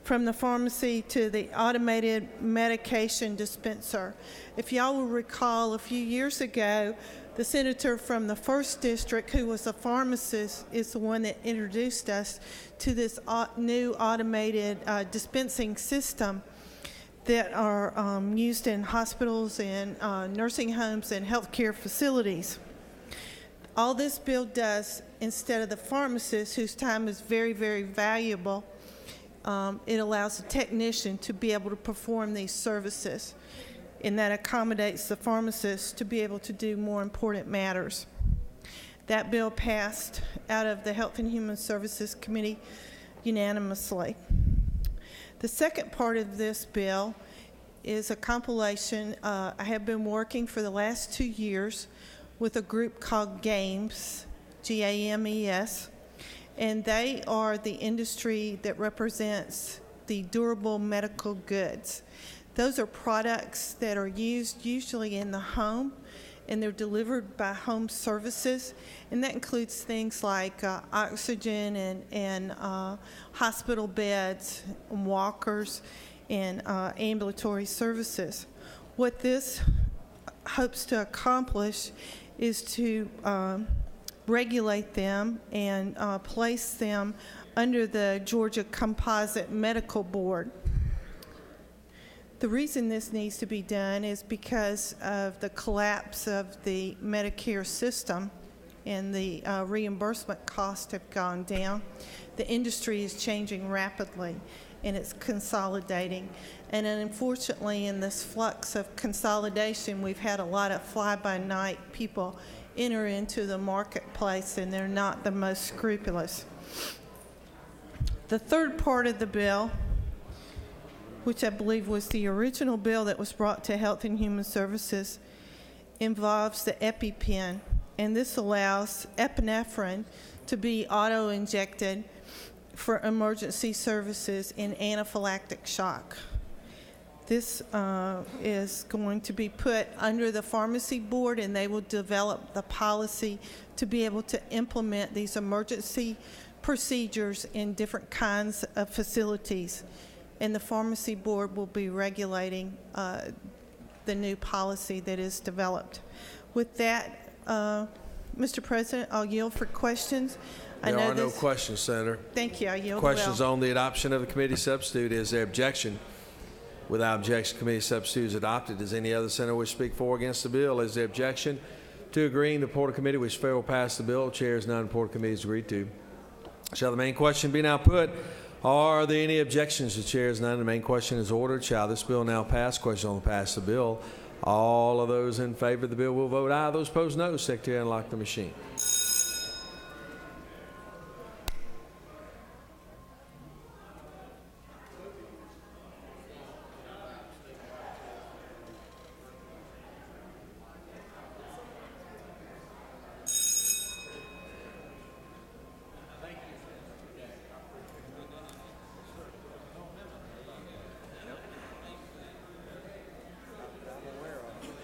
from the pharmacy to the automated medication dispenser. If y'all will recall, a few years ago, the senator from the 1st District, who was a pharmacist, is the one that introduced us to this new automated dispensing system that are used in hospitals and nursing homes and healthcare facilities. All this bill does, instead of the pharmacist, whose time is very, very valuable, it allows a technician to be able to perform these services, and that accommodates the pharmacist to be able to do more important matters. That bill passed out of the Health and Human Services Committee unanimously. The second part of this bill is a compilation. I have been working for the last 2 years with a group called GAMES, G-A-M-E-S, and they are the industry that represents the durable medical goods. Those are products that are used usually in the home, and they're delivered by home services, and that includes things like oxygen and hospital beds, and walkers, and ambulatory services. What this hopes to accomplish is to regulate them and place them under the Georgia Composite Medical Board. The reason this needs to be done is because of the collapse of the Medicare system, and the reimbursement costs have gone down. The industry is changing rapidly, and it's consolidating. And unfortunately, in this flux of consolidation, we've had a lot of fly-by-night people enter into the marketplace, and they're not the most scrupulous. The third part of the bill, which I believe was the original bill that was brought to Health and Human Services, involves the EpiPen, and this allows epinephrine to be auto-injected for emergency services in anaphylactic shock. This is going to be put under the pharmacy board, and they will develop the policy to be able to implement these emergency procedures in different kinds of facilities. And the pharmacy board will be regulating the new policy that is developed. With that, Mr. President, I'll yield for questions. I There know are no this. questions, Senator. Thank you. I yield Questions well. on the adoption of the committee substitute. Is there objection? Without objection, committee substitute is adopted. Does any other senator wish to speak for or against the bill? Is there objection to agreeing the report of committee which fair will pass the bill? Chair is none. Report of committee is agreed to. Shall the main question be now put? Are there any objections? The chair is none. The main question is ordered. Shall this bill now pass? Question on the pass the bill. All of those in favor of the bill will vote aye. Those opposed, no. Secretary, unlock the machine.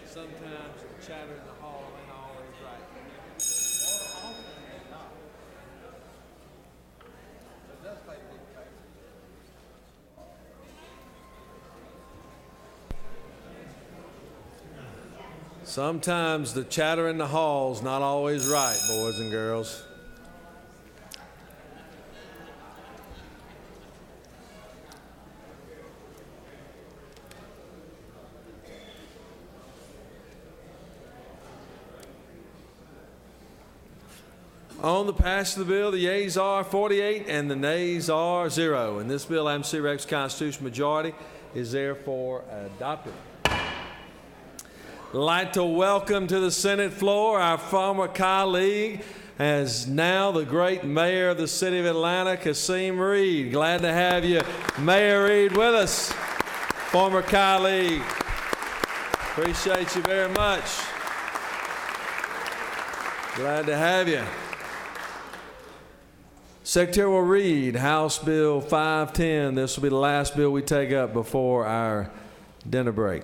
Sometimes the chatter in the hall ain't always right. Sometimes the chatter in the hall's not always right, boys and girls. On the pass of the bill, the yeas are 48 and the nays are 0. And this bill, MC Rex constitutional majority, is therefore adopted. I'd like to welcome to the Senate floor our former colleague, as now the great mayor of the city of Atlanta, Kasim Reed. Glad to have you, Mayor Reed, with us. Former colleague. Appreciate you very much. Glad to have you. Secretary will read House Bill 510. This will be the last bill we take up before our dinner break.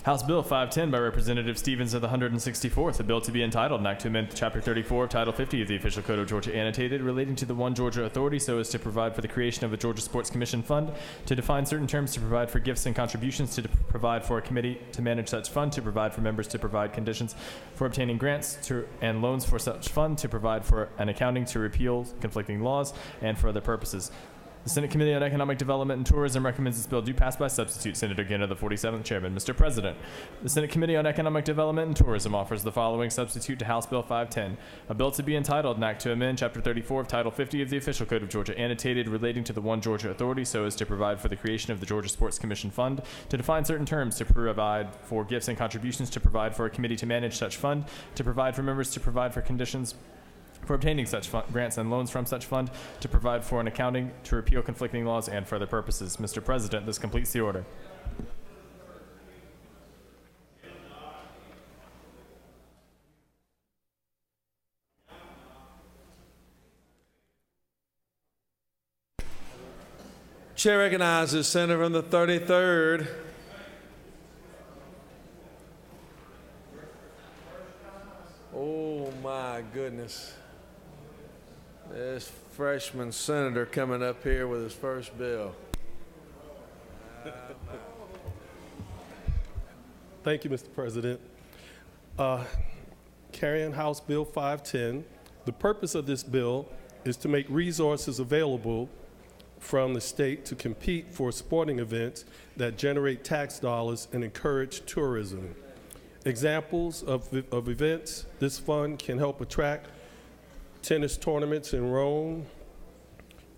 House Bill 510 by Representative Stevens of the 164th, a bill to be entitled, an act to amend Chapter 34 of Title 50 of the Official Code of Georgia Annotated, relating to the One Georgia Authority so as to provide for the creation of a Georgia Sports Commission Fund, to define certain terms, to provide for gifts and contributions, to provide for a committee to manage such fund, to provide for members to provide conditions for obtaining grants and loans for such fund, to provide for an accounting, to repeal conflicting laws, and for other purposes. The Senate Committee on Economic Development and Tourism recommends this bill do pass by substitute. Senator Gainer, the 47th Chairman. Mr. President, the Senate Committee on Economic Development and Tourism offers the following substitute to House Bill 510, a bill to be entitled, an act to amend Chapter 34 of Title 50 of the Official Code of Georgia Annotated, relating to the One Georgia Authority so as to provide for the creation of the Georgia Sports Commission Fund, to define certain terms, to provide for gifts and contributions, to provide for a committee to manage such fund, to provide for members to provide for conditions for obtaining such grants and loans from such fund, to provide for an accounting, to repeal conflicting laws, and for other purposes. Mr. President, this completes the order. Chair recognizes Senator from the 33rd. Oh my goodness. This freshman senator coming up here with his first bill. Thank you, Mr. President. Carrying House Bill 510, the purpose of this bill is to make resources available from the state to compete for sporting events that generate tax dollars and encourage tourism. Examples of events this fund can help attract: tennis tournaments in Rome,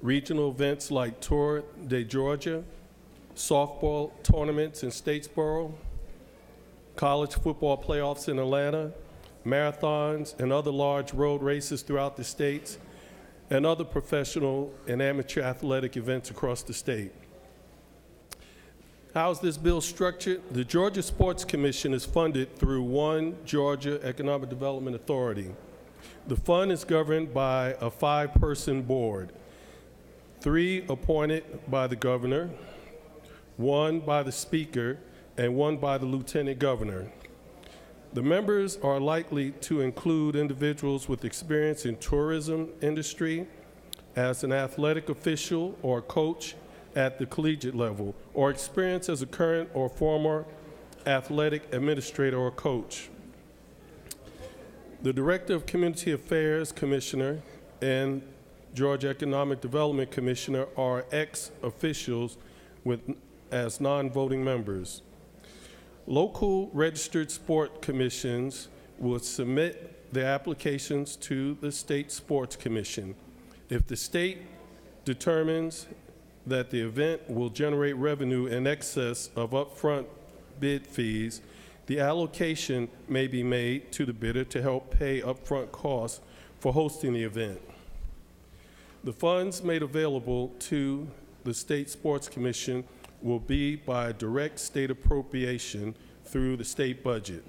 regional events like Tour de Georgia, softball tournaments in Statesboro, college football playoffs in Atlanta, marathons and other large road races throughout the states, and other professional and amateur athletic events across the state. How is this bill structured? The Georgia Sports Commission is funded through One Georgia Economic Development Authority. The fund is governed by a 5-person board, 3 appointed by the governor, 1 by the speaker, and 1 by the lieutenant governor. The members are likely to include individuals with experience in tourism industry, as an athletic official or coach at the collegiate level, or experience as a current or former athletic administrator or coach. The Director of Community Affairs Commissioner and Georgia Economic Development Commissioner are ex-officials as non-voting members. Local registered sport commissions will submit their applications to the State Sports Commission. If the state determines that the event will generate revenue in excess of upfront bid fees, the allocation may be made to the bidder to help pay upfront costs for hosting the event. The funds made available to the State Sports Commission will be by direct state appropriation through the state budget.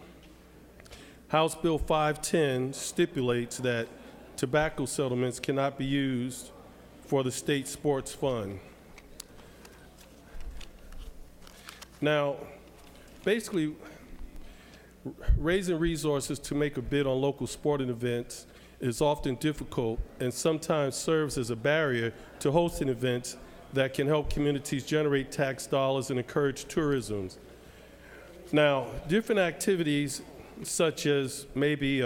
House Bill 510 stipulates that tobacco settlements cannot be used for the state sports fund. Now, basically, raising resources to make a bid on local sporting events is often difficult and sometimes serves as a barrier to hosting events that can help communities generate tax dollars and encourage tourism. Now, different activities such as maybe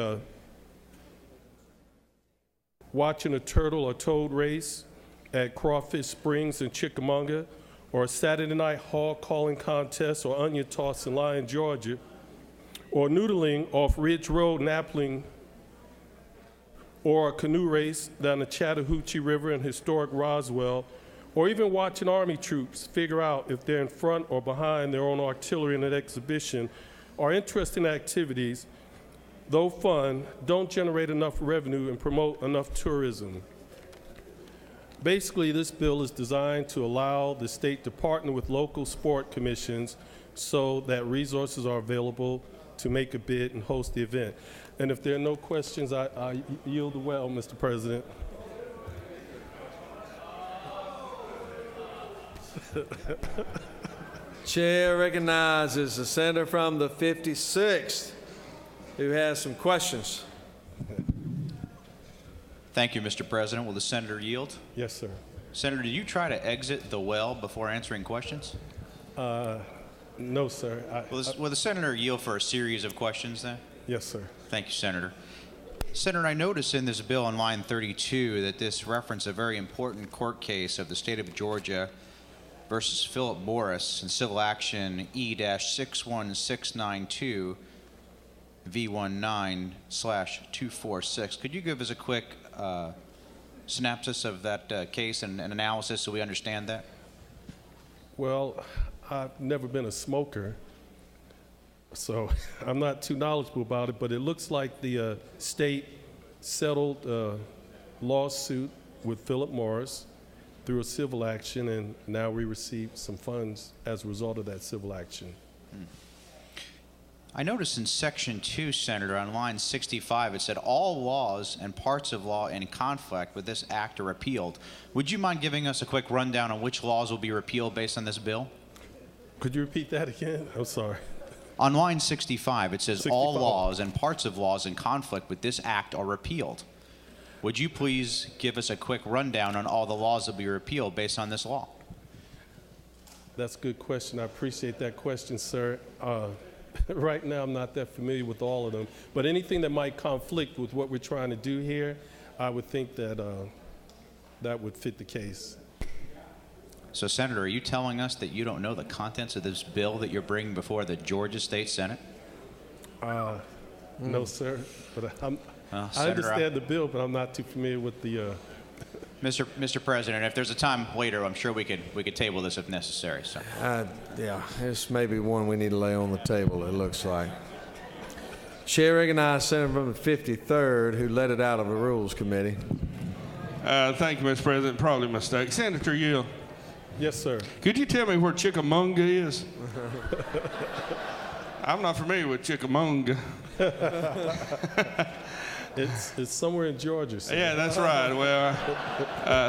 watching a turtle or toad race at Crawfish Springs in Chickamauga, or a Saturday night hog calling contest or onion toss in Lyon, Georgia, or noodling off Ridge Road in Appling, or a canoe race down the Chattahoochee River in historic Roswell, or even watching Army troops figure out if they're in front or behind their own artillery in an exhibition, are interesting activities, though fun, don't generate enough revenue and promote enough tourism. Basically, this bill is designed to allow the state to partner with local sport commissions so that resources are available to make a bid and host the event. And if there are no questions, I yield the well, Mr. President. Chair recognizes the senator from the 56th who has some questions. Thank you, Mr. President. Will the senator yield? Yes, sir. Senator, did you try to exit the well before answering questions? No, sir. Will the senator yield for a series of questions then? Yes, sir. Thank you, Senator. Senator, I noticed in this bill on line 32 that this referenced a very important court case of the state of Georgia versus Philip Morris in civil action E-61692 V19/246. Could you give us a quick synopsis of that case and analysis so we understand that? Well, I've never been a smoker, so I'm not too knowledgeable about it, but it looks like the state settled a lawsuit with Philip Morris through a civil action, and now we received some funds as a result of that civil action. I noticed in section 2, Senator, on line 65, it said all laws and parts of law in conflict with this act are repealed. Would you mind giving us a quick rundown on which laws will be repealed based on this bill? Could you repeat that again? I'm sorry. On line 65, it says all laws and parts of laws in conflict with this act are repealed. Would you please give us a quick rundown on all the laws that will be repealed based on this law? That's a good question. I appreciate that question, sir. Right now, I'm not that familiar with all of them, but anything that might conflict with what we're trying to do here, I would think that that would fit the case. So, Senator, are you telling us that you don't know the contents of this bill that you're bringing before the Georgia State Senate? No, sir. But I Senator, understand the bill, but I'm not too familiar with the. Mr. President, if there's a time later, I'm sure we could table this if necessary. So. Yeah, this may be one we need to lay on the table, it looks like. Chair recognizes Senator from the 53rd who let it out of the Rules Committee. Thank you, Mr. President. Probably a mistake. Senator Yield. Yes, sir. Could you tell me where Chickamauga is? I'm not familiar with Chickamauga. It's somewhere in Georgia, sir. Yeah, that's right. Well,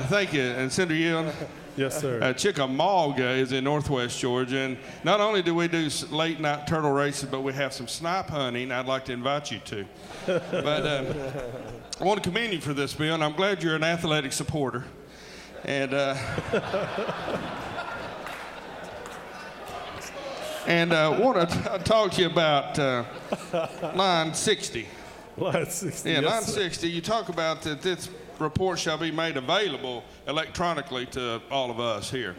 thank you. And Senator Yield? Yes, sir. Chickamauga is in northwest Georgia, and not only do we do late night turtle races, but we have some snipe hunting I'd like to invite you to. But I want to commend you for this, Bill, and I'm glad you're an athletic supporter. And want to talk to you about line 60. Line 60. Yeah, yes, line sir. 60, you talk about that this report shall be made available electronically to all of us here.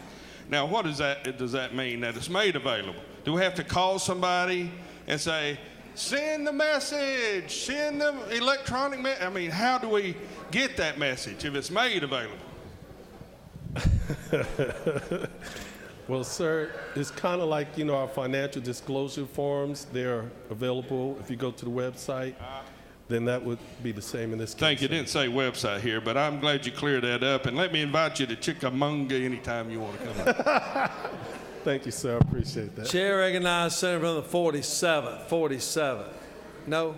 Now, what does that mean, that it's made available? Do we have to call somebody and say, send the message, send the electronic message? I mean, how do we get that message if it's made available? Well, sir, it's kind of like, our financial disclosure forms. They're available. If you go to the website, then that would be the same in this case. Thank you. Didn't say website here, but I'm glad you cleared that up. And let me invite you to Chickamauga anytime you want to come out. Thank you, sir. I appreciate that. Chair recognizes Senator from the 47th. 47th. No?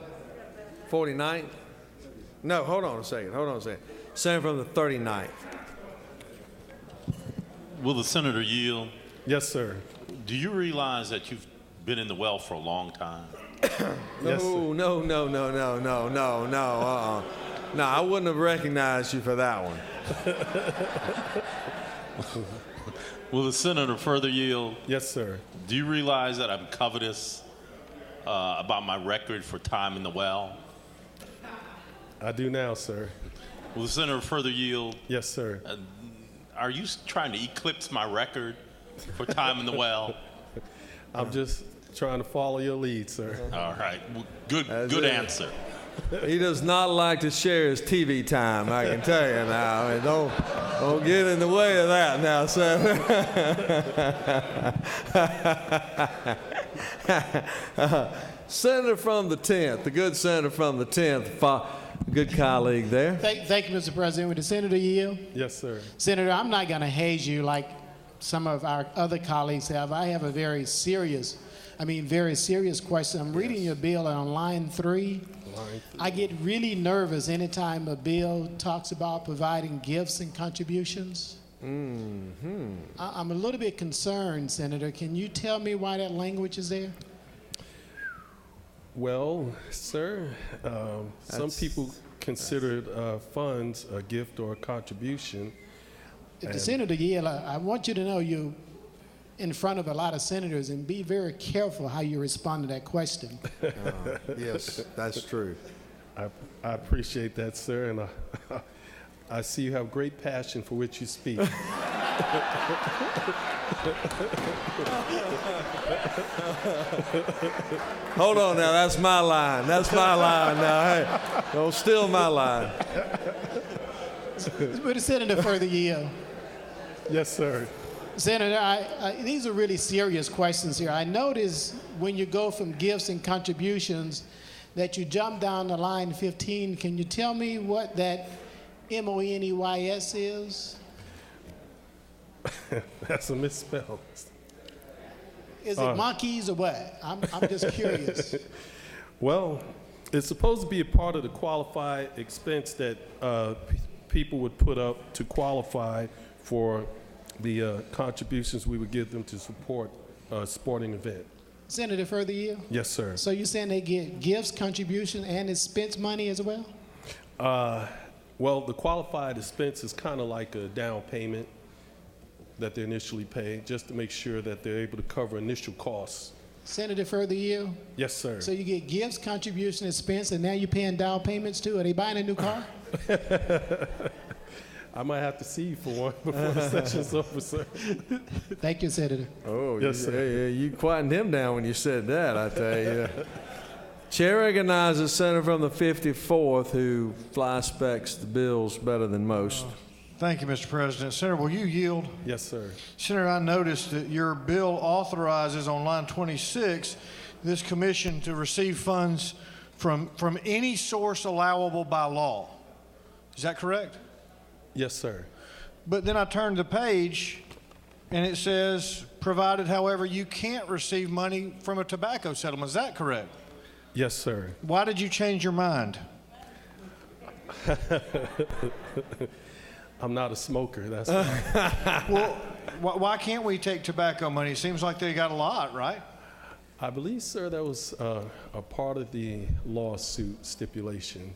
49th? No, hold on a second. Senator from the 39th. Will the senator yield? Yes, sir. Do you realize that you've been in the well for a long time? No. No, I wouldn't have recognized you for that one. Will the senator further yield? Yes, sir. Do you realize that I'm covetous about my record for time in the well? I do now, sir. Will the senator further yield? Yes, sir. Are you trying to eclipse my record for time in the well? I'm just trying to follow your lead, sir. All right. Well, good answer. He does not like to share his TV time, I can tell you now. I mean, don't get in the way of that now, Senator. Senator from the 10th, the good senator from the 10th, good colleague there. Thank you, Mr. President. Would the senator yield? Yes, sir. Senator, I'm not going to haze you like some of our other colleagues have. I have a very serious question. I'm reading your bill, and on line 3, I get really nervous anytime a bill talks about providing gifts and contributions. Mm-hmm. I'm a little bit concerned, Senator. Can you tell me why that language is there? Well, sir, some people consider funds a gift or a contribution. If the senator yield, I want you to know you're in front of a lot of senators, and be very careful how you respond to that question. Yes, that's true. I appreciate that, sir, and I see you have great passion for which you speak. Hold on now, that's my line. That's my line now. Hey, don't steal my line. Would the senator further yield? Yes, sir. Senator, these are really serious questions here. I notice when you go from gifts and contributions that you jump down to line 15. Can you tell me what that MONEYS is? That's a misspell. Is it monkeys or what? I'm just curious. Well, it's supposed to be a part of the qualified expense that people would put up to qualify for the contributions we would give them to support a sporting event. Senator, further yield? Yes, sir. So you're saying they get gifts, contribution, and expense money as well? Well, the qualified expense is kind of like a down payment that they initially pay, just to make sure that they're able to cover initial costs. Senator, further yield? Yes, sir. So you get gifts, contribution, expense, and now you're paying down payments too? Are they buying a new car? I might have to see you for one before the session's over, sir. Thank you, Senator. Oh, yes, sir. You quietened him down when you said that, I tell you. Chair recognizes Senator from the 54th who fly-specs the bills better than most. Thank you, Mr. President. Senator, will you yield? Yes, sir. Senator, I noticed that your bill authorizes on line 26 this commission to receive funds from any source allowable by law. Is that correct? Yes, sir. But then I turned the page and it says, provided, however, you can't receive money from a tobacco settlement. Is that correct? Yes, sir. Why did you change your mind? I'm not a smoker, that's why. Well, why can't we take tobacco money? It seems like they got a lot, right? I believe, sir, that was a part of the lawsuit stipulation.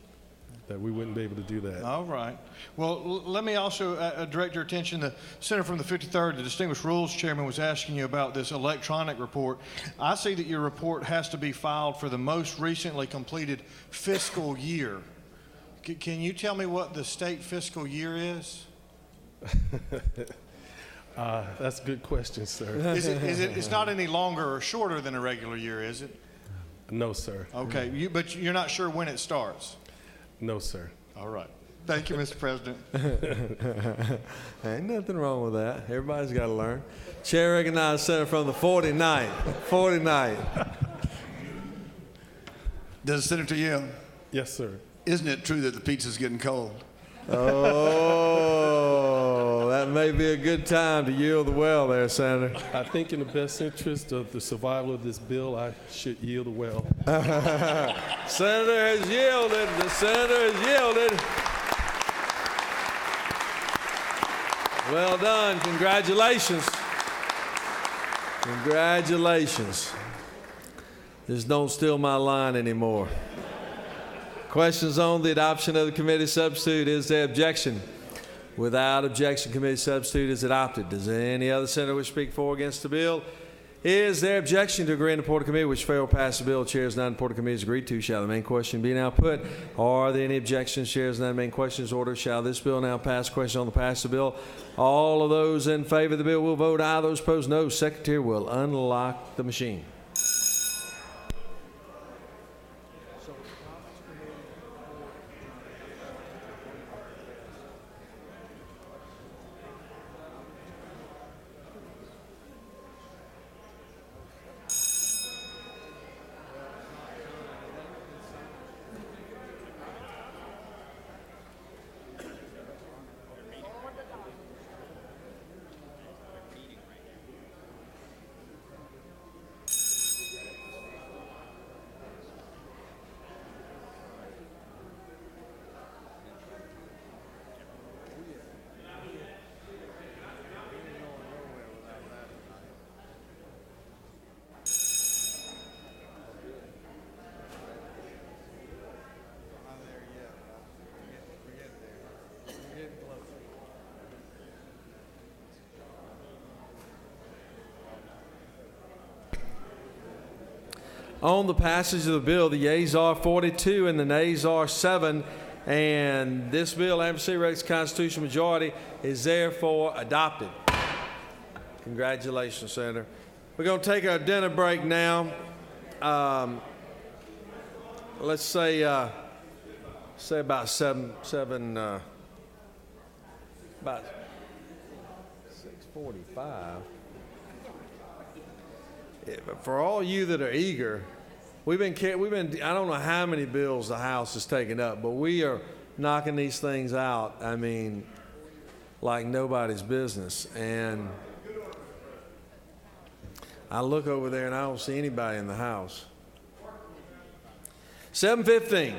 that we wouldn't be able to do that. All right. Well, let me also direct your attention. The Senator from the 53rd, the Distinguished Rules Chairman, was asking you about this electronic report. I see that your report has to be filed for the most recently completed fiscal year. Can you tell me what the state fiscal year is? That's a good question, sir. It's not any longer or shorter than a regular year, is it? No, sir. Okay, but you're not sure when it starts? No, sir. All right. Thank you, Mr. President. Ain't nothing wrong with that. Everybody's got to learn. Chair recognizes Senator from the 49th. 49th. Does Senator Yell? Yes, sir. Isn't it true that the pizza's getting cold? Oh, that may be a good time to yield the well there, Senator. I think in the best interest of the survival of this bill, I should yield the well. Senator has yielded. The senator has yielded. Well done. Congratulations. Congratulations. Just don't steal my line anymore. Questions on the adoption of the committee substitute. Is there objection? Without objection, committee substitute is adopted. Does any other senator wish to speak for or against the bill? Is there objection to agree in the Porter Committee which fail to pass the bill? Chairs none Porter Committee is agreed to. Shall the main question be now put? Are there any objections? Chairs none main question is ordered. Shall this bill now pass? Question on the pass of the bill. All of those in favor of the bill will vote aye. Those opposed, no. Secretary will unlock the machine. On the passage of the bill, the yeas are 42 and the nays are 7. And this bill, Amnesty Rex Constitutional Majority, is therefore adopted. Congratulations, Senator. We're going to take our dinner break now. Let's say about about 6:45. For all you that are eager, we've been I don't know how many bills the House has taken up, but we are knocking these things out, I mean, like nobody's business. And I look over there and I don't see anybody in the House. 7:15.